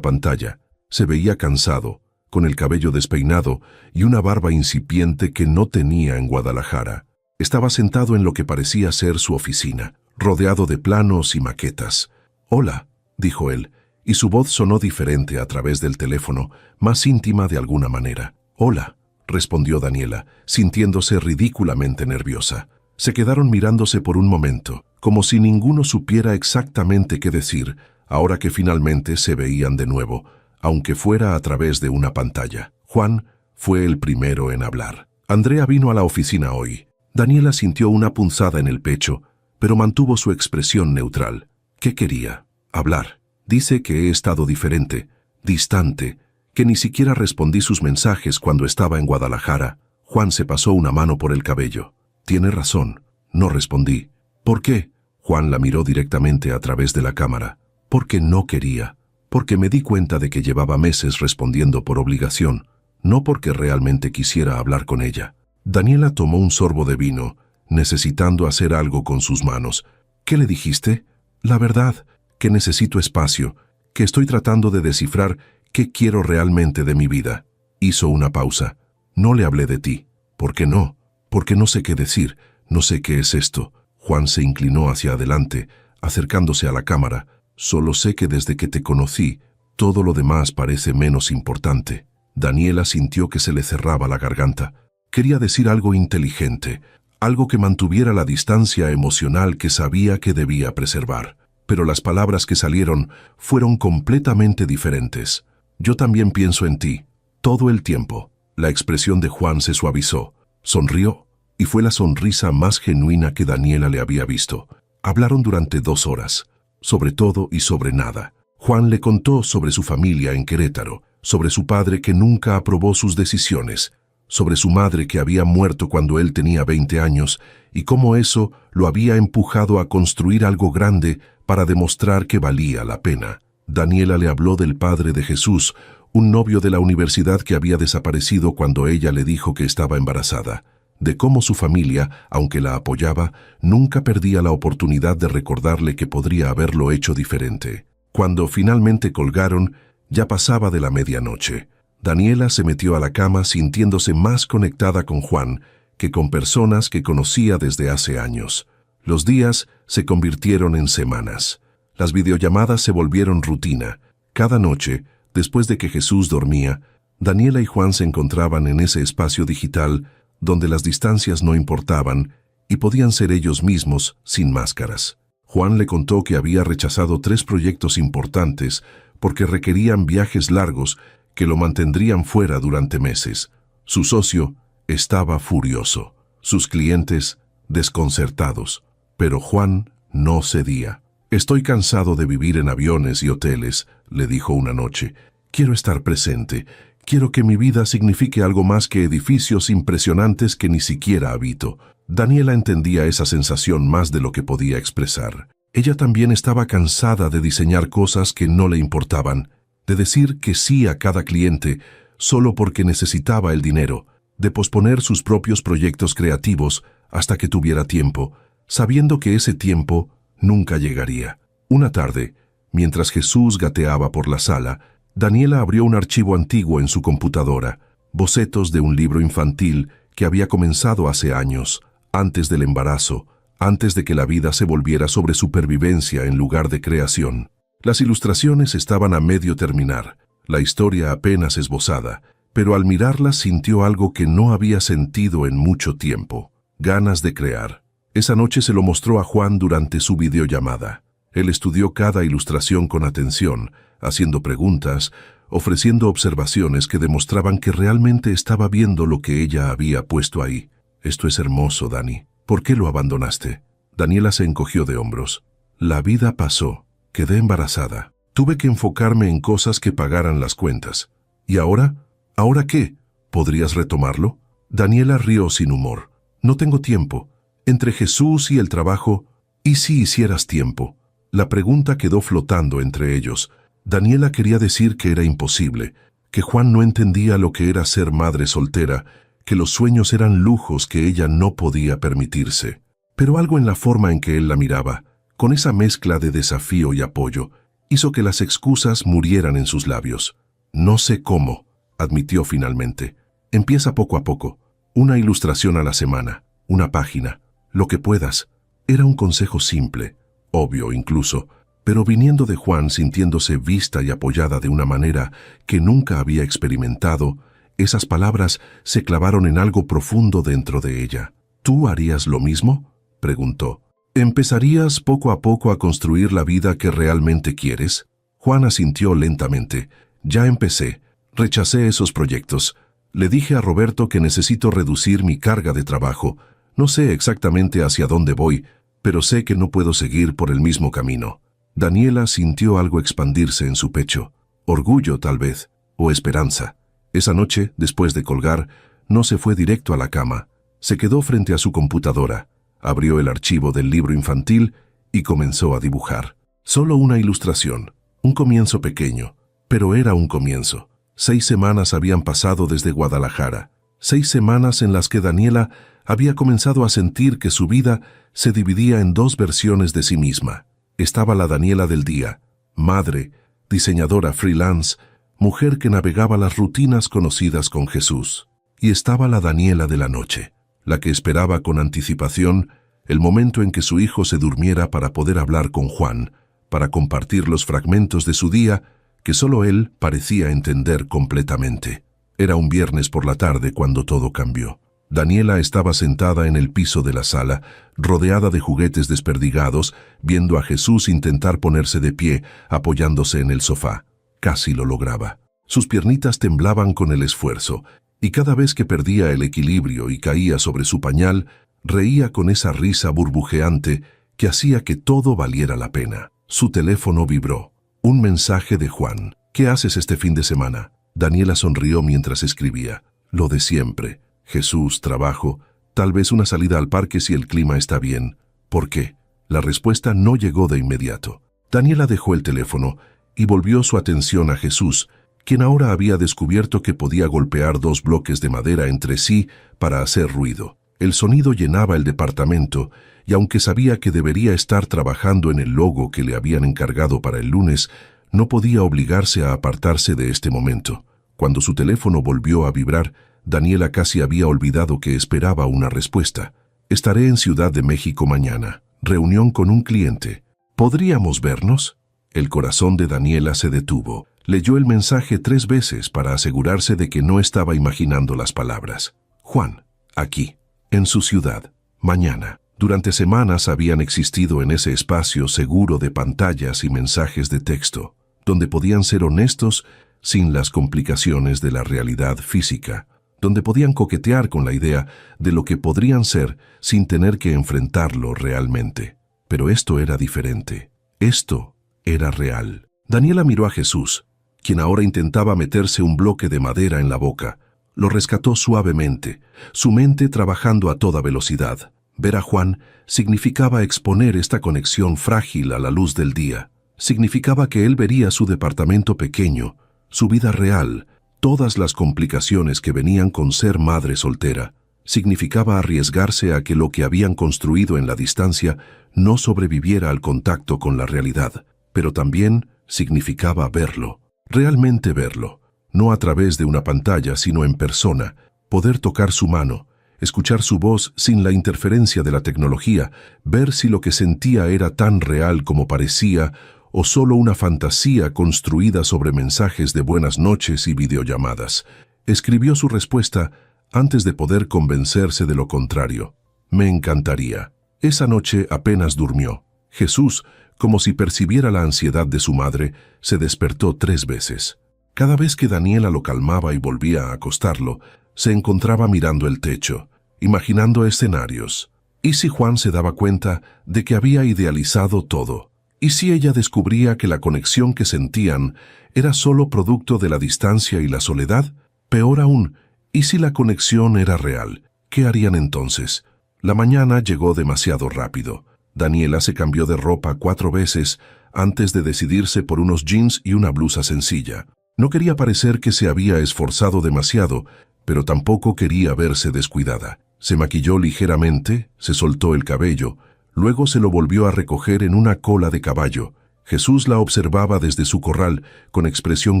pantalla. Se veía cansado, con el cabello despeinado y una barba incipiente que no tenía en Guadalajara. Estaba sentado en lo que parecía ser su oficina, rodeado de planos y maquetas. «Hola», dijo él, y su voz sonó diferente a través del teléfono, más íntima de alguna manera. «Hola», respondió Daniela, sintiéndose ridículamente nerviosa. Se quedaron mirándose por un momento, como si ninguno supiera exactamente qué decir, ahora que finalmente se veían de nuevo, aunque fuera a través de una pantalla. Juan fue el primero en hablar. «Andrea vino a la oficina hoy». Daniela sintió una punzada en el pecho, pero mantuvo su expresión neutral. ¿Qué quería? Hablar. Dice que he estado diferente, distante, que ni siquiera respondí sus mensajes cuando estaba en Guadalajara. Juan se pasó una mano por el cabello. Tiene razón, no respondí. ¿Por qué? Juan la miró directamente a través de la cámara. Porque no quería. Porque me di cuenta de que llevaba meses respondiendo por obligación, no porque realmente quisiera hablar con ella. Daniela tomó un sorbo de vino, necesitando hacer algo con sus manos. ¿Qué le dijiste? La verdad, que necesito espacio, que estoy tratando de descifrar qué quiero realmente de mi vida. Hizo una pausa. No le hablé de ti. ¿Por qué no? Porque no sé qué decir, no sé qué es esto. Juan se inclinó hacia adelante, acercándose a la cámara. Solo sé que desde que te conocí, todo lo demás parece menos importante. Daniela sintió que se le cerraba la garganta. Quería decir algo inteligente, algo que mantuviera la distancia emocional que sabía que debía preservar. Pero las palabras que salieron fueron completamente diferentes. Yo también pienso en ti, todo el tiempo. La expresión de Juan se suavizó, sonrió, y fue la sonrisa más genuina que Daniela le había visto. Hablaron durante 2 horas, sobre todo y sobre nada. Juan le contó sobre su familia en Querétaro, sobre su padre que nunca aprobó sus decisiones, sobre su madre que había muerto cuando él tenía 20 años y cómo eso lo había empujado a construir algo grande para demostrar que valía la pena. Daniela le habló del padre de Jesús, un novio de la universidad que había desaparecido cuando ella le dijo que estaba embarazada, de cómo su familia, aunque la apoyaba, nunca perdía la oportunidad de recordarle que podría haberlo hecho diferente. Cuando finalmente colgaron, ya pasaba de la medianoche. Daniela se metió a la cama sintiéndose más conectada con Juan que con personas que conocía desde hace años. Los días se convirtieron en semanas. Las videollamadas se volvieron rutina. Cada noche, después de que Jesús dormía, Daniela y Juan se encontraban en ese espacio digital donde las distancias no importaban y podían ser ellos mismos sin máscaras. Juan le contó que había rechazado 3 proyectos importantes porque requerían viajes largos que lo mantendrían fuera durante meses. Su socio estaba furioso, sus clientes desconcertados, pero Juan no cedía. «Estoy cansado de vivir en aviones y hoteles», le dijo una noche. «Quiero estar presente. Quiero que mi vida signifique algo más que edificios impresionantes que ni siquiera habito». Daniela entendía esa sensación más de lo que podía expresar. Ella también estaba cansada de diseñar cosas que no le importaban, de decir que sí a cada cliente solo porque necesitaba el dinero, de posponer sus propios proyectos creativos hasta que tuviera tiempo, sabiendo que ese tiempo nunca llegaría. Una tarde, mientras Jesús gateaba por la sala, Daniela abrió un archivo antiguo en su computadora, bocetos de un libro infantil que había comenzado hace años, antes del embarazo, antes de que la vida se volviera sobre supervivencia en lugar de creación. Las ilustraciones estaban a medio terminar, la historia apenas esbozada, pero al mirarlas sintió algo que no había sentido en mucho tiempo: ganas de crear. Esa noche se lo mostró a Juan durante su videollamada. Él estudió cada ilustración con atención, haciendo preguntas, ofreciendo observaciones que demostraban que realmente estaba viendo lo que ella había puesto ahí. «Esto es hermoso, Dani. ¿Por qué lo abandonaste?» Daniela se encogió de hombros. «La vida pasó. Quedé embarazada. Tuve que enfocarme en cosas que pagaran las cuentas. ¿Y ahora? ¿Ahora qué? ¿Podrías retomarlo?» Daniela rió sin humor. «No tengo tiempo. Entre Jesús y el trabajo, ¿y si hicieras tiempo?» La pregunta quedó flotando entre ellos. Daniela quería decir que era imposible, que Juan no entendía lo que era ser madre soltera, que los sueños eran lujos que ella no podía permitirse. Pero algo en la forma en que él la miraba, con esa mezcla de desafío y apoyo, hizo que las excusas murieran en sus labios. «No sé cómo», admitió finalmente. «Empieza poco a poco. Una ilustración a la semana, una página, lo que puedas». Era un consejo simple, obvio incluso, pero viniendo de Juan, sintiéndose vista y apoyada de una manera que nunca había experimentado, esas palabras se clavaron en algo profundo dentro de ella. «¿Tú harías lo mismo?», preguntó. «¿Empezarías poco a poco a construir la vida que realmente quieres?» Juan asintió lentamente. «Ya empecé. Rechacé esos proyectos. Le dije a Roberto que necesito reducir mi carga de trabajo. No sé exactamente hacia dónde voy, pero sé que no puedo seguir por el mismo camino». Daniela sintió algo expandirse en su pecho. Orgullo, tal vez, o esperanza. Esa noche, después de colgar, no se fue directo a la cama. Se quedó frente a su computadora, abrió el archivo del libro infantil y comenzó a dibujar. Solo una ilustración, un comienzo pequeño, pero era un comienzo. 6 semanas habían pasado desde Guadalajara, 6 semanas en las que Daniela había comenzado a sentir que su vida se dividía en 2 versiones de sí misma. Estaba la Daniela del día, madre, diseñadora freelance, mujer que navegaba las rutinas conocidas con Jesús. Y estaba la Daniela de la noche, la que esperaba con anticipación el momento en que su hijo se durmiera para poder hablar con Juan, para compartir los fragmentos de su día que solo él parecía entender completamente. Era un viernes por la tarde cuando todo cambió. Daniela estaba sentada en el piso de la sala, rodeada de juguetes desperdigados, viendo a Jesús intentar ponerse de pie, apoyándose en el sofá. Casi lo lograba. Sus piernitas temblaban con el esfuerzo, y cada vez que perdía el equilibrio y caía sobre su pañal, reía con esa risa burbujeante que hacía que todo valiera la pena. Su teléfono vibró. Un mensaje de Juan. «¿Qué haces este fin de semana?» Daniela sonrió mientras escribía. Lo de siempre. Jesús, trabajo, tal vez una salida al parque si el clima está bien. ¿Por qué? La respuesta no llegó de inmediato. Daniela dejó el teléfono y volvió su atención a Jesús, quien ahora había descubierto que podía golpear 2 bloques de madera entre sí para hacer ruido. El sonido llenaba el departamento, y aunque sabía que debería estar trabajando en el logo que le habían encargado para el lunes, no podía obligarse a apartarse de este momento. Cuando su teléfono volvió a vibrar, Daniela casi había olvidado que esperaba una respuesta. Estaré en Ciudad de México mañana. Reunión con un cliente. ¿Podríamos vernos? El corazón de Daniela se detuvo. Leyó el mensaje 3 veces para asegurarse de que no estaba imaginando las palabras. Juan, aquí, en su ciudad, mañana. Durante semanas habían existido en ese espacio seguro de pantallas y mensajes de texto, donde podían ser honestos sin las complicaciones de la realidad física, donde podían coquetear con la idea de lo que podrían ser sin tener que enfrentarlo realmente. Pero esto era diferente. Esto era real. Daniela miró a Jesús, quien ahora intentaba meterse un bloque de madera en la boca. Lo rescató suavemente, su mente trabajando a toda velocidad. Ver a Juan significaba exponer esta conexión frágil a la luz del día. Significaba que él vería su departamento pequeño, su vida real, todas las complicaciones que venían con ser madre soltera. Significaba arriesgarse a que lo que habían construido en la distancia no sobreviviera al contacto con la realidad, pero también significaba verlo, realmente verlo, no a través de una pantalla, sino en persona, poder tocar su mano, escuchar su voz sin la interferencia de la tecnología, ver si lo que sentía era tan real como parecía o solo una fantasía construida sobre mensajes de buenas noches y videollamadas. Escribió su respuesta antes de poder convencerse de lo contrario. Me encantaría. Esa noche apenas durmió. Jesús, como si percibiera la ansiedad de su madre, se despertó 3 veces. Cada vez que Daniela lo calmaba y volvía a acostarlo, se encontraba mirando el techo, imaginando escenarios. ¿Y si Juan se daba cuenta de que había idealizado todo? ¿Y si ella descubría que la conexión que sentían era solo producto de la distancia y la soledad? Peor aún, ¿y si la conexión era real? ¿Qué harían entonces? La mañana llegó demasiado rápido. Daniela se cambió de ropa 4 veces antes de decidirse por unos jeans y una blusa sencilla. No quería parecer que se había esforzado demasiado, pero tampoco quería verse descuidada. Se maquilló ligeramente, se soltó el cabello, luego se lo volvió a recoger en una cola de caballo. Jesús la observaba desde su corral, con expresión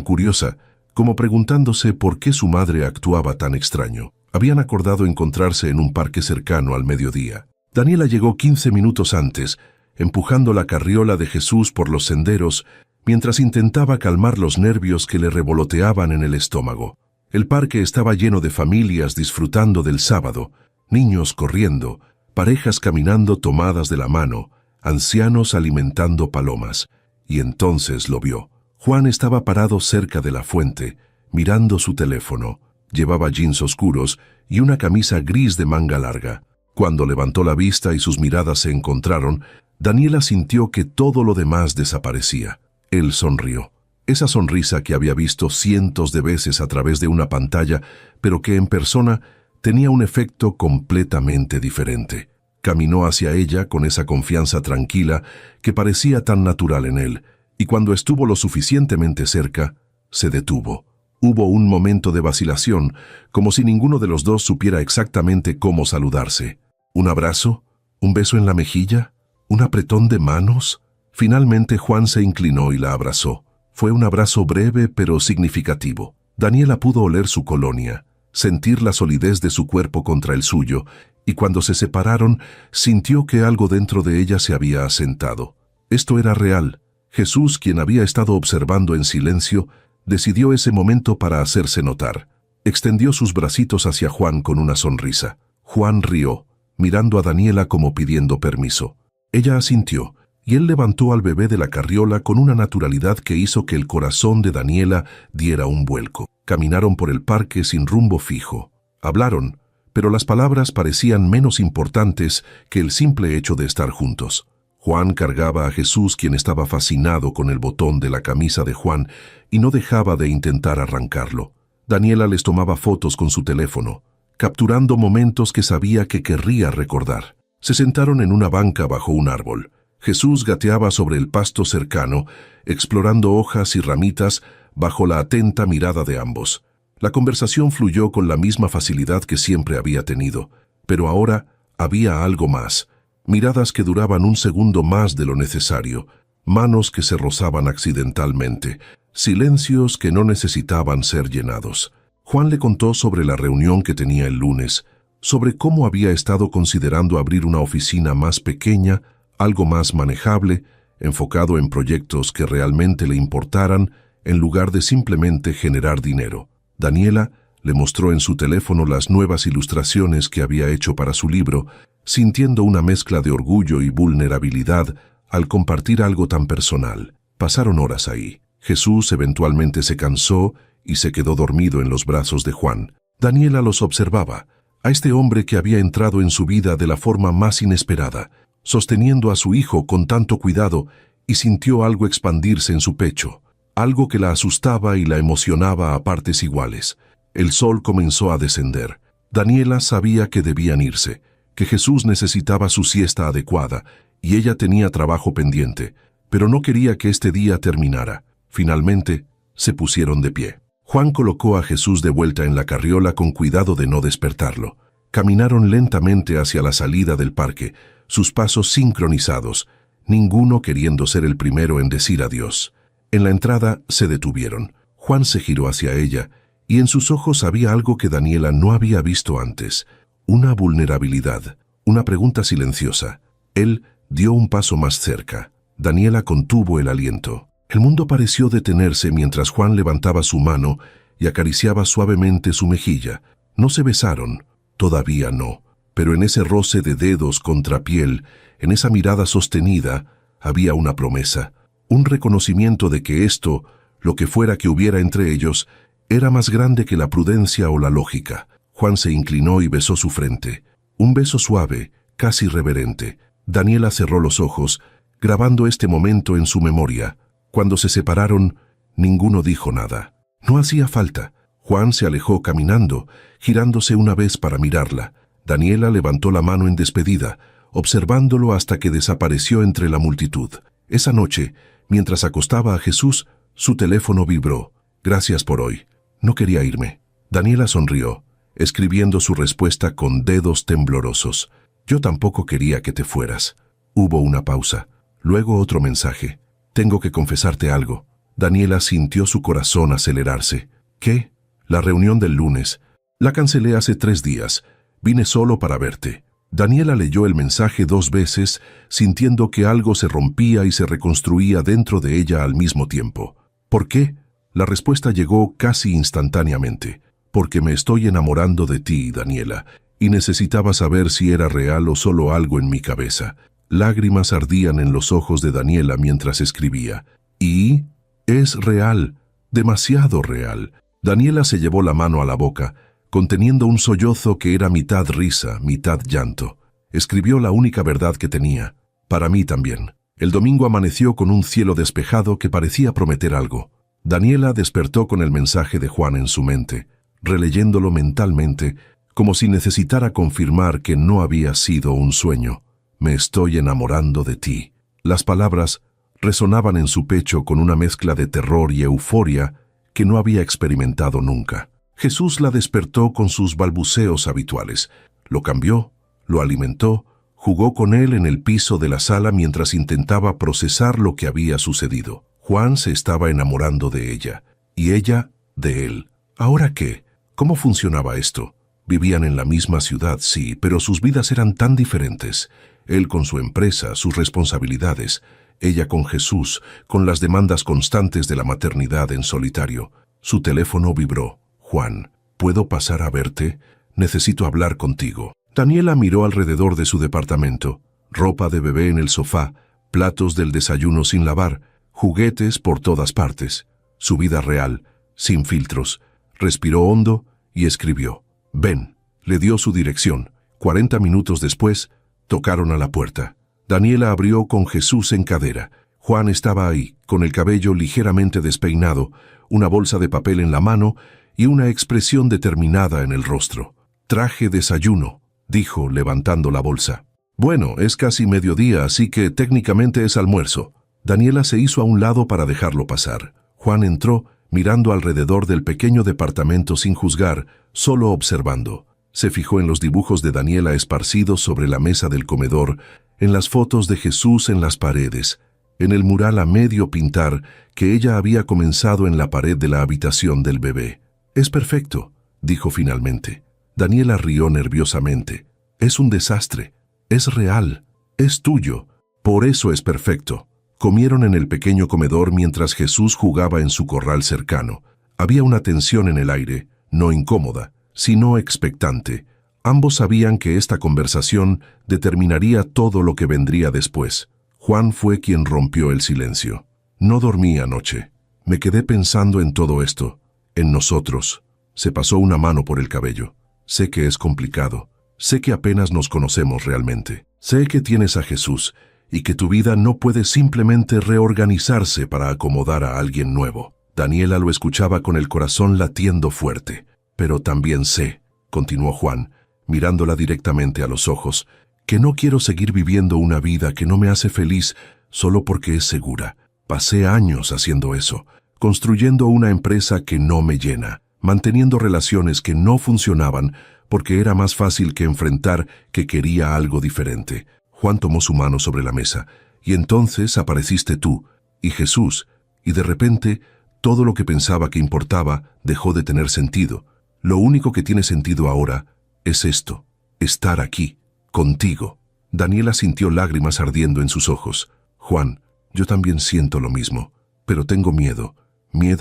curiosa, como preguntándose por qué su madre actuaba tan extraño. Habían acordado encontrarse en un parque cercano al mediodía. Daniela llegó 15 minutos antes, empujando la carriola de Jesús por los senderos, mientras intentaba calmar los nervios que le revoloteaban en el estómago. El parque estaba lleno de familias disfrutando del sábado, niños corriendo, parejas caminando tomadas de la mano, ancianos alimentando palomas. Y entonces lo vio. Juan estaba parado cerca de la fuente, mirando su teléfono. Llevaba jeans oscuros y una camisa gris de manga larga. Cuando levantó la vista y sus miradas se encontraron, Daniela sintió que todo lo demás desaparecía. Él sonrió. Esa sonrisa que había visto cientos de veces a través de una pantalla, pero que en persona tenía un efecto completamente diferente. Caminó hacia ella con esa confianza tranquila que parecía tan natural en él, y cuando estuvo lo suficientemente cerca, se detuvo. Hubo un momento de vacilación, como si ninguno de los dos supiera exactamente cómo saludarse. ¿Un abrazo? ¿Un beso en la mejilla? ¿Un apretón de manos? Finalmente Juan se inclinó y la abrazó. Fue un abrazo breve pero significativo. Daniela pudo oler su colonia, sentir la solidez de su cuerpo contra el suyo, y cuando se separaron, sintió que algo dentro de ella se había asentado. Esto era real. Jesús, quien había estado observando en silencio, decidió ese momento para hacerse notar. Extendió sus bracitos hacia Juan con una sonrisa. Juan rió, mirando a Daniela como pidiendo permiso. Ella asintió, y él levantó al bebé de la carriola con una naturalidad que hizo que el corazón de Daniela diera un vuelco. Caminaron por el parque sin rumbo fijo. Hablaron, pero las palabras parecían menos importantes que el simple hecho de estar juntos. Juan cargaba a Jesús, quien estaba fascinado con el botón de la camisa de Juan, y no dejaba de intentar arrancarlo. Daniela les tomaba fotos con su teléfono, capturando momentos que sabía que querría recordar. Se sentaron en una banca bajo un árbol. Jesús gateaba sobre el pasto cercano, explorando hojas y ramitas bajo la atenta mirada de ambos. La conversación fluyó con la misma facilidad que siempre había tenido, pero ahora había algo más. Miradas que duraban un segundo más de lo necesario, manos que se rozaban accidentalmente, silencios que no necesitaban ser llenados. Juan le contó sobre la reunión que tenía el lunes, sobre cómo había estado considerando abrir una oficina más pequeña, algo más manejable, enfocado en proyectos que realmente le importaran, en lugar de simplemente generar dinero. Daniela le mostró en su teléfono las nuevas ilustraciones que había hecho para su libro, sintiendo una mezcla de orgullo y vulnerabilidad al compartir algo tan personal. Pasaron horas ahí. Jesús eventualmente se cansó y se quedó dormido en los brazos de Juan. Daniela los observaba, a este hombre que había entrado en su vida de la forma más inesperada, sosteniendo a su hijo con tanto cuidado, y sintió algo expandirse en su pecho, algo que la asustaba y la emocionaba a partes iguales. El sol comenzó a descender. Daniela sabía que debían irse, que Jesús necesitaba su siesta adecuada, y ella tenía trabajo pendiente, pero no quería que este día terminara. Finalmente, se pusieron de pie. Juan colocó a Jesús de vuelta en la carriola con cuidado de no despertarlo. Caminaron lentamente hacia la salida del parque, sus pasos sincronizados, ninguno queriendo ser el primero en decir adiós. En la entrada se detuvieron. Juan se giró hacia ella, y en sus ojos había algo que Daniela no había visto antes, una vulnerabilidad, una pregunta silenciosa. Él dio un paso más cerca. Daniela contuvo el aliento. El mundo pareció detenerse mientras Juan levantaba su mano y acariciaba suavemente su mejilla. No se besaron, todavía no, pero en ese roce de dedos contra piel, en esa mirada sostenida, había una promesa, un reconocimiento de que esto, lo que fuera que hubiera entre ellos, era más grande que la prudencia o la lógica. Juan se inclinó y besó su frente. Un beso suave, casi reverente. Daniela cerró los ojos, grabando este momento en su memoria. Cuando se separaron, ninguno dijo nada. No hacía falta. Juan se alejó caminando, girándose una vez para mirarla. Daniela levantó la mano en despedida, observándolo hasta que desapareció entre la multitud. Esa noche, mientras acostaba a Jesús, su teléfono vibró. Gracias por hoy. No quería irme. Daniela sonrió, escribiendo su respuesta con dedos temblorosos. Yo tampoco quería que te fueras. Hubo una pausa. Luego otro mensaje. Tengo que confesarte algo. Daniela sintió su corazón acelerarse. ¿Qué? La reunión del lunes. La cancelé hace 3 días. Vine solo para verte. Daniela leyó el mensaje 2 veces, sintiendo que algo se rompía y se reconstruía dentro de ella al mismo tiempo. ¿Por qué? La respuesta llegó casi instantáneamente. Porque me estoy enamorando de ti, Daniela, y necesitaba saber si era real o solo algo en mi cabeza. Lágrimas ardían en los ojos de Daniela mientras escribía. Y es real, demasiado real. Daniela se llevó la mano a la boca, conteniendo un sollozo que era mitad risa, mitad llanto. Escribió la única verdad que tenía. Para mí también. El domingo amaneció con un cielo despejado que parecía prometer algo. Daniela despertó con el mensaje de Juan en su mente, releyéndolo mentalmente, como si necesitara confirmar que no había sido un sueño. Me estoy enamorando de ti. Las palabras resonaban en su pecho con una mezcla de terror y euforia que no había experimentado nunca. Jesús la despertó con sus balbuceos habituales. Lo cambió, lo alimentó, jugó con él en el piso de la sala mientras intentaba procesar lo que había sucedido. Juan se estaba enamorando de ella, y ella de él. ¿Ahora qué? ¿Cómo funcionaba esto? Vivían en la misma ciudad, sí, pero sus vidas eran tan diferentes. Él con su empresa, sus responsabilidades, ella con Jesús, con las demandas constantes de la maternidad en solitario. Su teléfono vibró. Juan, ¿puedo pasar a verte? Necesito hablar contigo. Daniela miró alrededor de su departamento. Ropa de bebé en el sofá, platos del desayuno sin lavar, juguetes por todas partes. Su vida real, sin filtros. Respiró hondo y escribió. Ven. Le dio su dirección. 40 minutos después, tocaron a la puerta. Daniela abrió con Jesús en cadera. Juan estaba ahí, con el cabello ligeramente despeinado, una bolsa de papel en la mano y una expresión determinada en el rostro. «Traje desayuno», dijo, levantando la bolsa. «Bueno, es casi mediodía, así que técnicamente es almuerzo». Daniela se hizo a un lado para dejarlo pasar. Juan entró, mirando alrededor del pequeño departamento sin juzgar, solo observando. Se fijó en los dibujos de Daniela esparcidos sobre la mesa del comedor, en las fotos de Jesús en las paredes, en el mural a medio pintar que ella había comenzado en la pared de la habitación del bebé. «Es perfecto», dijo finalmente. Daniela rió nerviosamente. «Es un desastre. Es real. Es tuyo. Por eso es perfecto». Comieron en el pequeño comedor mientras Jesús jugaba en su corral cercano. Había una tensión en el aire, no incómoda, sino expectante. Ambos sabían que esta conversación determinaría todo lo que vendría después. Juan fue quien rompió el silencio. «No dormí anoche. Me quedé pensando en todo esto, en nosotros». Se pasó una mano por el cabello. «Sé que es complicado. Sé que apenas nos conocemos realmente. Sé que tienes a Jesús y que tu vida no puede simplemente reorganizarse para acomodar a alguien nuevo». Daniela lo escuchaba con el corazón latiendo fuerte. «Pero también sé», continuó Juan, mirándola directamente a los ojos, «que no quiero seguir viviendo una vida que no me hace feliz solo porque es segura. Pasé años haciendo eso, construyendo una empresa que no me llena, manteniendo relaciones que no funcionaban porque era más fácil que enfrentar que quería algo diferente». Juan tomó su mano sobre la mesa, «Y entonces apareciste tú y Jesús, y de repente todo lo que pensaba que importaba dejó de tener sentido. Lo único que tiene sentido ahora es esto, estar aquí, contigo». Daniela sintió lágrimas ardiendo en sus ojos. «Juan, yo también siento lo mismo, pero tengo miedo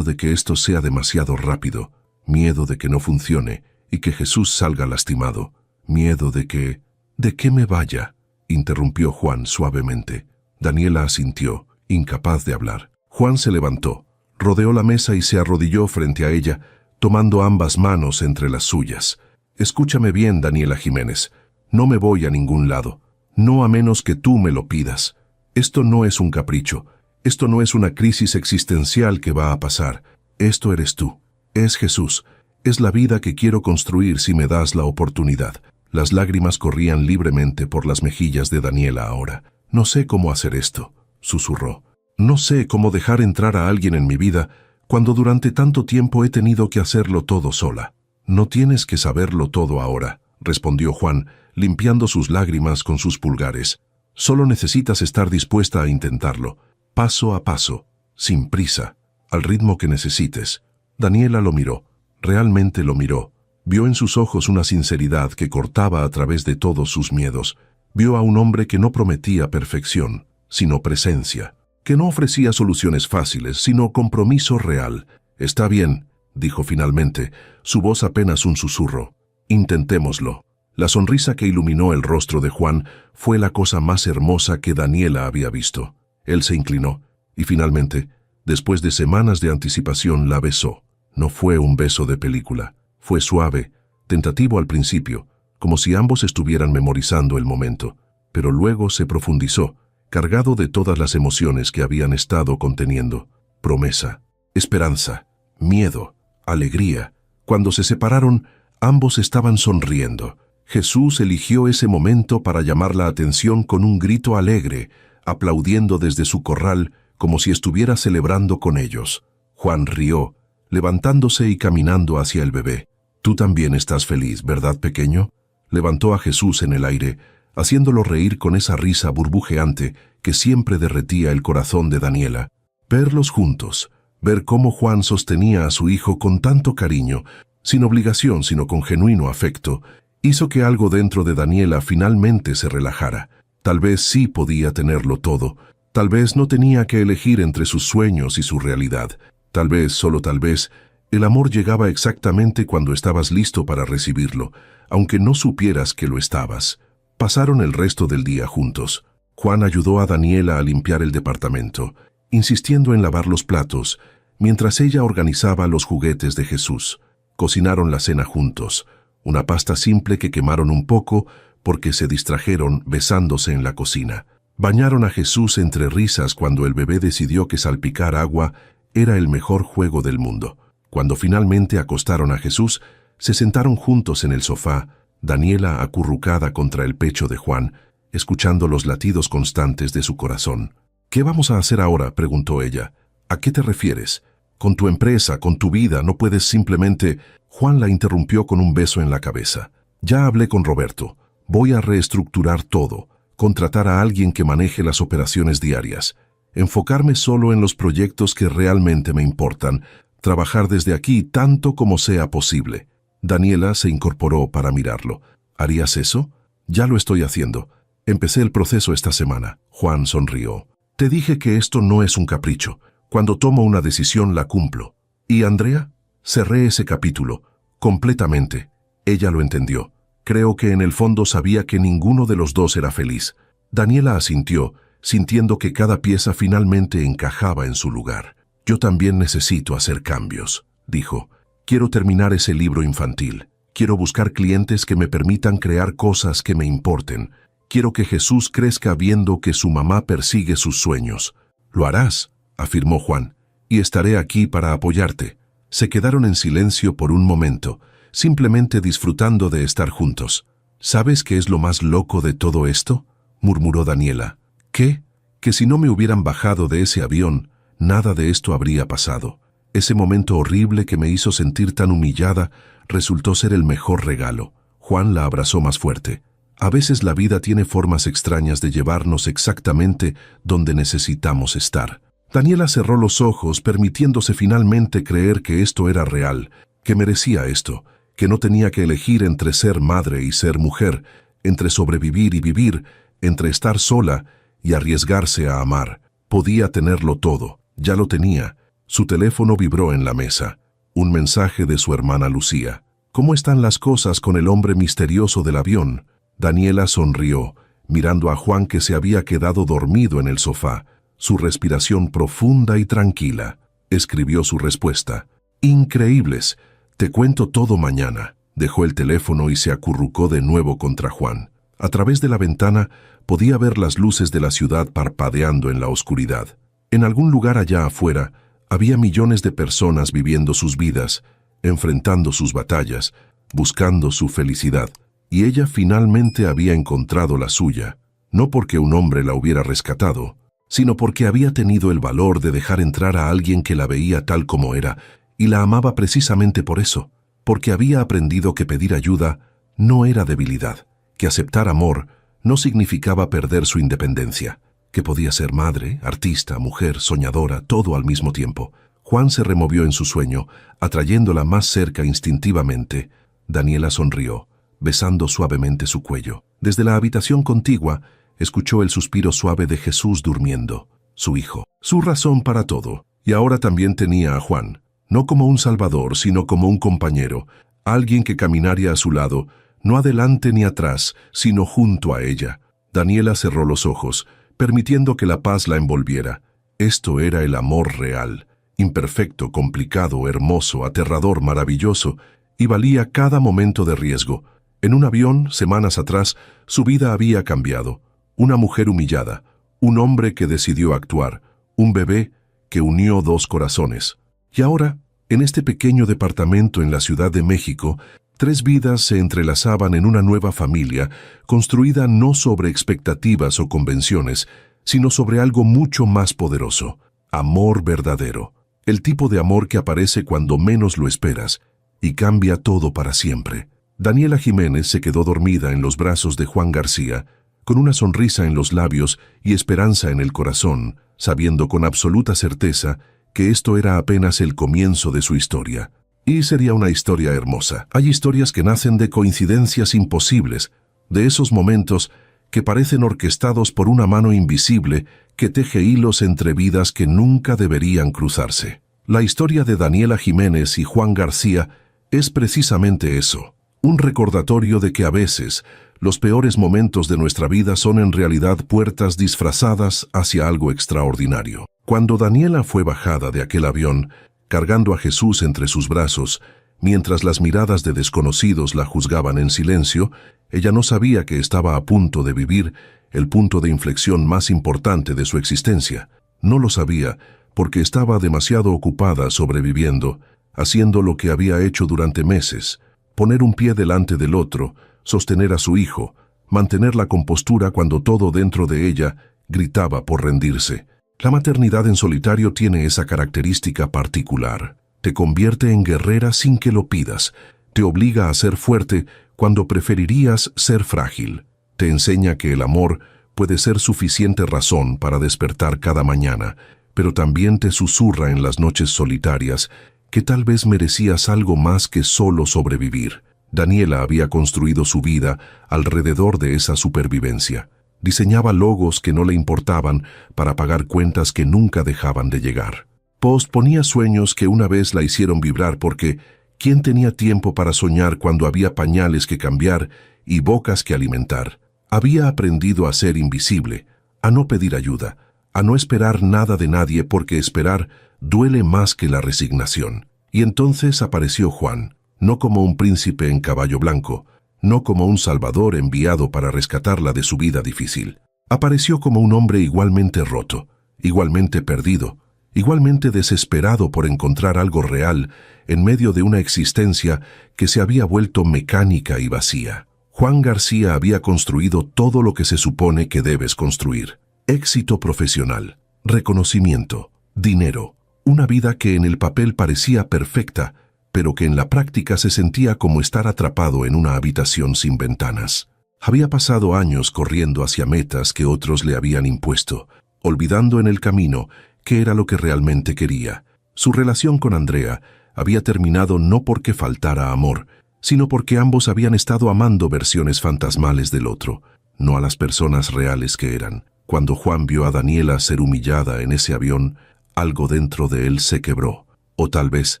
de que esto sea demasiado rápido, miedo de que no funcione y que Jesús salga lastimado, miedo de que... ¿De qué me vaya?», interrumpió Juan suavemente. Daniela asintió, incapaz de hablar. Juan se levantó, rodeó la mesa y se arrodilló frente a ella, tomando ambas manos entre las suyas. «Escúchame bien, Daniela Jiménez. No me voy a ningún lado. No a menos que tú me lo pidas. Esto no es un capricho. Esto no es una crisis existencial que va a pasar. Esto eres tú. Es Jesús. Es la vida que quiero construir si me das la oportunidad». Las lágrimas corrían libremente por las mejillas de Daniela ahora. «No sé cómo hacer esto», susurró. «No sé cómo dejar entrar a alguien en mi vida cuando durante tanto tiempo he tenido que hacerlo todo sola». «No tienes que saberlo todo ahora», respondió Juan, limpiando sus lágrimas con sus pulgares. «Solo necesitas estar dispuesta a intentarlo, paso a paso, sin prisa, al ritmo que necesites». Daniela lo miró, realmente lo miró. Vio en sus ojos una sinceridad que cortaba a través de todos sus miedos. Vio a un hombre que no prometía perfección, sino presencia, que no ofrecía soluciones fáciles, sino compromiso real. «Está bien», dijo finalmente, su voz apenas un susurro. «Intentémoslo». La sonrisa que iluminó el rostro de Juan fue la cosa más hermosa que Daniela había visto. Él se inclinó y finalmente, después de semanas de anticipación, la besó. No fue un beso de película. Fue suave, tentativo al principio, como si ambos estuvieran memorizando el momento, pero luego se profundizó, cargado de todas las emociones que habían estado conteniendo. Promesa, esperanza, miedo, alegría. Cuando se separaron, ambos estaban sonriendo. Jesús eligió ese momento para llamar la atención con un grito alegre, aplaudiendo desde su corral como si estuviera celebrando con ellos. Juan rió, levantándose y caminando hacia el bebé. «Tú también estás feliz, ¿verdad, pequeño?». Levantó a Jesús en el aire, haciéndolo reír con esa risa burbujeante que siempre derretía el corazón de Daniela. Verlos juntos, ver cómo Juan sostenía a su hijo con tanto cariño, sin obligación sino con genuino afecto, hizo que algo dentro de Daniela finalmente se relajara. Tal vez sí podía tenerlo todo, tal vez no tenía que elegir entre sus sueños y su realidad, tal vez, solo tal vez, el amor llegaba exactamente cuando estabas listo para recibirlo, aunque no supieras que lo estabas. Pasaron el resto del día juntos. Juan ayudó a Daniela a limpiar el departamento, insistiendo en lavar los platos, mientras ella organizaba los juguetes de Jesús. Cocinaron la cena juntos, una pasta simple que quemaron un poco porque se distrajeron besándose en la cocina. Bañaron a Jesús entre risas cuando el bebé decidió que salpicar agua era el mejor juego del mundo. Cuando finalmente acostaron a Jesús, se sentaron juntos en el sofá, Daniela acurrucada contra el pecho de Juan, escuchando los latidos constantes de su corazón. «¿Qué vamos a hacer ahora?», preguntó ella. «¿A qué te refieres? Con tu empresa, con tu vida, no puedes simplemente...». Juan la interrumpió con un beso en la cabeza. «Ya hablé con Roberto. Voy a reestructurar todo, contratar a alguien que maneje las operaciones diarias, enfocarme solo en los proyectos que realmente me importan, trabajar desde aquí tanto como sea posible». Daniela se incorporó para mirarlo. «¿Harías eso?». «Ya lo estoy haciendo. Empecé el proceso esta semana». Juan sonrió. «Te dije que esto no es un capricho. Cuando tomo una decisión la cumplo». «¿Y Andrea?». Cerré ese capítulo. Completamente. Ella lo entendió. Creo que en el fondo sabía que ninguno de los dos era feliz. Daniela asintió, sintiendo que cada pieza finalmente encajaba en su lugar. «Yo también necesito hacer cambios», dijo. «Quiero terminar ese libro infantil. Quiero buscar clientes que me permitan crear cosas que me importen. Quiero que Jesús crezca viendo que su mamá persigue sus sueños». «Lo harás», afirmó Juan, «y estaré aquí para apoyarte». Se quedaron en silencio por un momento, simplemente disfrutando de estar juntos. «¿Sabes qué es lo más loco de todo esto?», murmuró Daniela. «¿Qué?». «Que si no me hubieran bajado de ese avión, nada de esto habría pasado. Ese momento horrible que me hizo sentir tan humillada resultó ser el mejor regalo». Juan la abrazó más fuerte. «A veces la vida tiene formas extrañas de llevarnos exactamente donde necesitamos estar». Daniela cerró los ojos, permitiéndose finalmente creer que esto era real, que merecía esto, que no tenía que elegir entre ser madre y ser mujer, entre sobrevivir y vivir, entre estar sola y arriesgarse a amar. Podía tenerlo todo. Ya lo tenía. Su teléfono vibró en la mesa. Un mensaje de su hermana Lucía. «¿Cómo están las cosas con el hombre misterioso del avión?». Daniela sonrió, mirando a Juan, que se había quedado dormido en el sofá, su respiración profunda y tranquila. Escribió su respuesta. «Increíbles. Te cuento todo mañana». Dejó el teléfono y se acurrucó de nuevo contra Juan. A través de la ventana podía ver las luces de la ciudad parpadeando en la oscuridad. En algún lugar allá afuera había millones de personas viviendo sus vidas, enfrentando sus batallas, buscando su felicidad. Y ella finalmente había encontrado la suya, no porque un hombre la hubiera rescatado, sino porque había tenido el valor de dejar entrar a alguien que la veía tal como era y la amaba precisamente por eso, porque había aprendido que pedir ayuda no era debilidad, que aceptar amor no significaba perder su independencia, que podía ser madre, artista, mujer, soñadora, todo al mismo tiempo. Juan se removió en su sueño, atrayéndola más cerca instintivamente. Daniela sonrió, besando suavemente su cuello. Desde la habitación contigua, escuchó el suspiro suave de Jesús durmiendo, su hijo, su razón para todo. Y ahora también tenía a Juan, no como un salvador, sino como un compañero, alguien que caminaría a su lado, no adelante ni atrás, sino junto a ella. Daniela cerró los ojos, permitiendo que la paz la envolviera. Esto era el amor real, imperfecto, complicado, hermoso, aterrador, maravilloso, y valía cada momento de riesgo. En un avión, semanas atrás, su vida había cambiado. Una mujer humillada, un hombre que decidió actuar, un bebé que unió dos corazones. Y ahora, en este pequeño departamento en la Ciudad de México, 3 vidas se entrelazaban en una nueva familia, construida no sobre expectativas o convenciones, sino sobre algo mucho más poderoso: amor verdadero. El tipo de amor que aparece cuando menos lo esperas y cambia todo para siempre. Daniela Jiménez se quedó dormida en los brazos de Juan García, con una sonrisa en los labios y esperanza en el corazón, sabiendo con absoluta certeza que esto era apenas el comienzo de su historia. Y sería una historia hermosa. Hay historias que nacen de coincidencias imposibles, de esos momentos que parecen orquestados por una mano invisible que teje hilos entre vidas que nunca deberían cruzarse. La historia de Daniela Jiménez y Juan García es precisamente eso, un recordatorio de que a veces los peores momentos de nuestra vida son en realidad puertas disfrazadas hacia algo extraordinario. Cuando Daniela fue bajada de aquel avión, cargando a Jesús entre sus brazos, mientras las miradas de desconocidos la juzgaban en silencio, ella no sabía que estaba a punto de vivir el punto de inflexión más importante de su existencia. No lo sabía porque estaba demasiado ocupada sobreviviendo, haciendo lo que había hecho durante meses: poner un pie delante del otro, sostener a su hijo, mantener la compostura cuando todo dentro de ella gritaba por rendirse. La maternidad en solitario tiene esa característica particular. Te convierte en guerrera sin que lo pidas. Te obliga a ser fuerte cuando preferirías ser frágil. Te enseña que el amor puede ser suficiente razón para despertar cada mañana, pero también te susurra en las noches solitarias que tal vez merecías algo más que solo sobrevivir. Daniela había construido su vida alrededor de esa supervivencia. Diseñaba logos que no le importaban para pagar cuentas que nunca dejaban de llegar. Posponía sueños que una vez la hicieron vibrar porque ¿quién tenía tiempo para soñar cuando había pañales que cambiar y bocas que alimentar? Había aprendido a ser invisible, a no pedir ayuda, a no esperar nada de nadie porque esperar duele más que la resignación. Y entonces apareció Juan, no como un príncipe en caballo blanco, no como un salvador enviado para rescatarla de su vida difícil. Apareció como un hombre igualmente roto, igualmente perdido, igualmente desesperado por encontrar algo real en medio de una existencia que se había vuelto mecánica y vacía. Juan García había construido todo lo que se supone que debes construir: éxito profesional, reconocimiento, dinero, una vida que en el papel parecía perfecta, pero que en la práctica se sentía como estar atrapado en una habitación sin ventanas. Había pasado años corriendo hacia metas que otros le habían impuesto, olvidando en el camino qué era lo que realmente quería. Su relación con Andrea había terminado no porque faltara amor, sino porque ambos habían estado amando versiones fantasmales del otro, no a las personas reales que eran. Cuando Juan vio a Daniela ser humillada en ese avión, algo dentro de él se quebró, o tal vez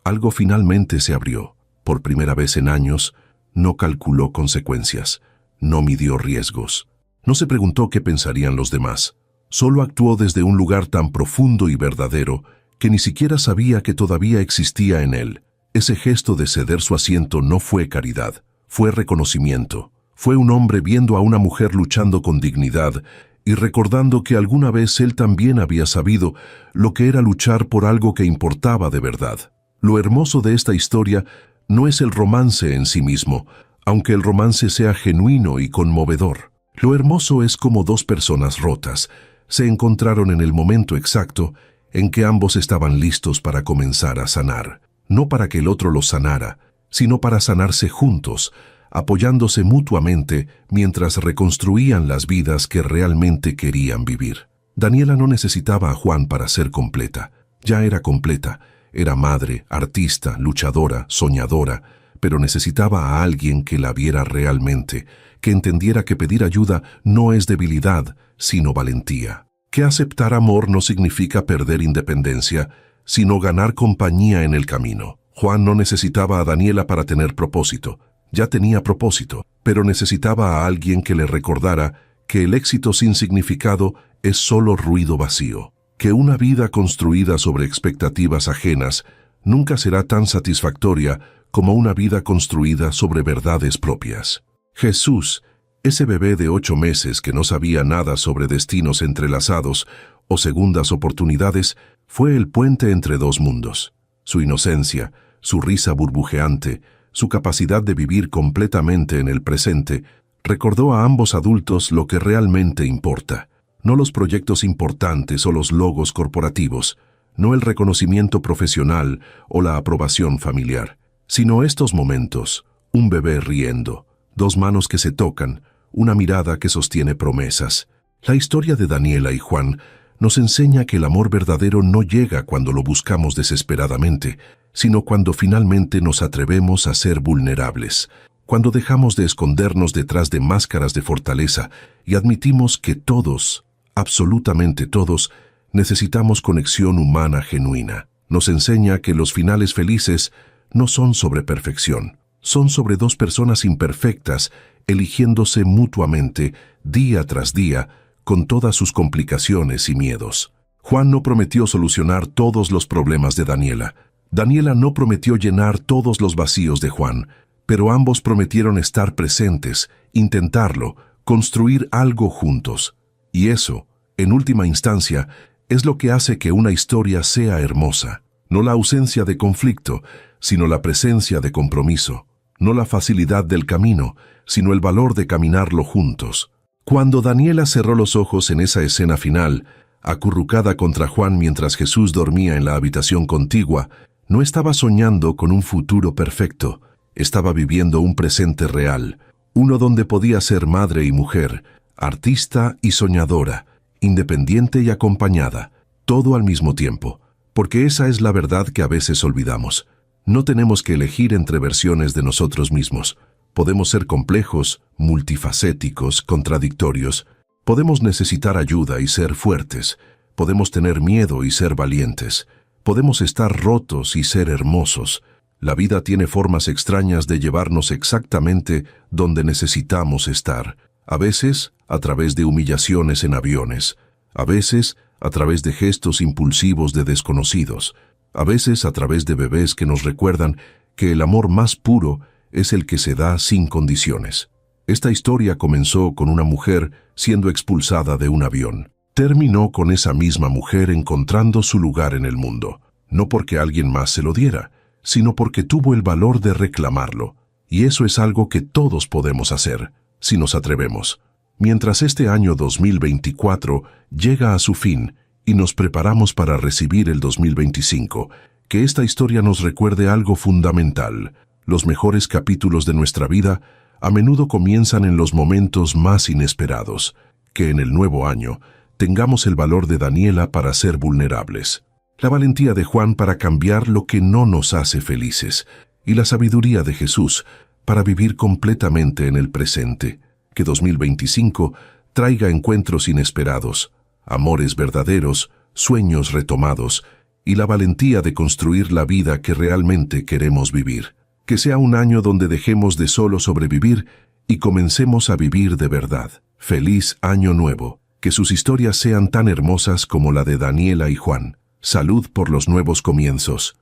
algo finalmente se abrió. Por primera vez en años, no calculó consecuencias, no midió riesgos. No se preguntó qué pensarían los demás. Solo actuó desde un lugar tan profundo y verdadero que ni siquiera sabía que todavía existía en él. Ese gesto de ceder su asiento no fue caridad, fue reconocimiento. Fue un hombre viendo a una mujer luchando con dignidad y recordando que alguna vez él también había sabido lo que era luchar por algo que importaba de verdad. Lo hermoso de esta historia no es el romance en sí mismo, aunque el romance sea genuino y conmovedor. Lo hermoso es cómo dos personas rotas se encontraron en el momento exacto en que ambos estaban listos para comenzar a sanar. No para que el otro los sanara, sino para sanarse juntos, apoyándose mutuamente mientras reconstruían las vidas que realmente querían vivir. Daniela no necesitaba a Juan para ser completa. Ya era completa. Era madre, artista, luchadora, soñadora, pero necesitaba a alguien que la viera realmente, que entendiera que pedir ayuda no es debilidad, sino valentía. Que aceptar amor no significa perder independencia, sino ganar compañía en el camino. Juan no necesitaba a Daniela para tener propósito. Ya tenía propósito, pero necesitaba a alguien que le recordara que el éxito sin significado es solo ruido vacío. Que una vida construida sobre expectativas ajenas nunca será tan satisfactoria como una vida construida sobre verdades propias. Jesús, ese bebé de 8 meses que no sabía nada sobre destinos entrelazados o segundas oportunidades, fue el puente entre dos mundos. Su inocencia, su risa burbujeante, su capacidad de vivir completamente en el presente, recordó a ambos adultos lo que realmente importa. No los proyectos importantes o los logos corporativos, no el reconocimiento profesional o la aprobación familiar, sino estos momentos: un bebé riendo, dos manos que se tocan, una mirada que sostiene promesas. La historia de Daniela y Juan nos enseña que el amor verdadero no llega cuando lo buscamos desesperadamente, sino cuando finalmente nos atrevemos a ser vulnerables, cuando dejamos de escondernos detrás de máscaras de fortaleza y admitimos que todos, absolutamente todos, necesitamos conexión humana genuina. Nos enseña que los finales felices no son sobre perfección, son sobre dos personas imperfectas eligiéndose mutuamente día tras día con todas sus complicaciones y miedos. Juan no prometió solucionar todos los problemas de Daniela. Daniela no prometió llenar todos los vacíos de Juan, pero ambos prometieron estar presentes, intentarlo, construir algo juntos. Y eso, en última instancia, es lo que hace que una historia sea hermosa. no la ausencia de conflicto, sino la presencia de compromiso, no la facilidad del camino, sino el valor de caminarlo juntos. Cuando Daniela cerró los ojos en esa escena final, acurrucada contra Juan mientras Jesús dormía en la habitación contigua, no estaba soñando con un futuro perfecto, estaba viviendo un presente real, uno donde podía ser madre y mujer, artista y soñadora, independiente y acompañada, todo al mismo tiempo, porque esa es la verdad que a veces olvidamos. No tenemos que elegir entre versiones de nosotros mismos. Podemos ser complejos, multifacéticos, contradictorios. Podemos necesitar ayuda y ser fuertes. Podemos tener miedo y ser valientes. Podemos estar rotos y ser hermosos. La vida tiene formas extrañas de llevarnos exactamente donde necesitamos estar. A veces, a través de humillaciones en aviones. A veces, a través de gestos impulsivos de desconocidos. A veces, a través de bebés que nos recuerdan que el amor más puro es el que se da sin condiciones. Esta historia comenzó con una mujer siendo expulsada de un avión. Terminó con esa misma mujer encontrando su lugar en el mundo, no porque alguien más se lo diera, sino porque tuvo el valor de reclamarlo. Y eso es algo que todos podemos hacer, si nos atrevemos. Mientras este año 2024 llega a su fin y nos preparamos para recibir el 2025, que esta historia nos recuerde algo fundamental. Los mejores capítulos de nuestra vida a menudo comienzan en los momentos más inesperados. Que en el nuevo año tengamos el valor de Daniela para ser vulnerables, la valentía de Juan para cambiar lo que no nos hace felices y la sabiduría de Jesús para vivir completamente en el presente. Que 2025 traiga encuentros inesperados, amores verdaderos, sueños retomados y la valentía de construir la vida que realmente queremos vivir. Que sea un año donde dejemos de solo sobrevivir y comencemos a vivir de verdad. Feliz Año Nuevo. Que sus historias sean tan hermosas como la de Daniela y Juan. Salud por los nuevos comienzos.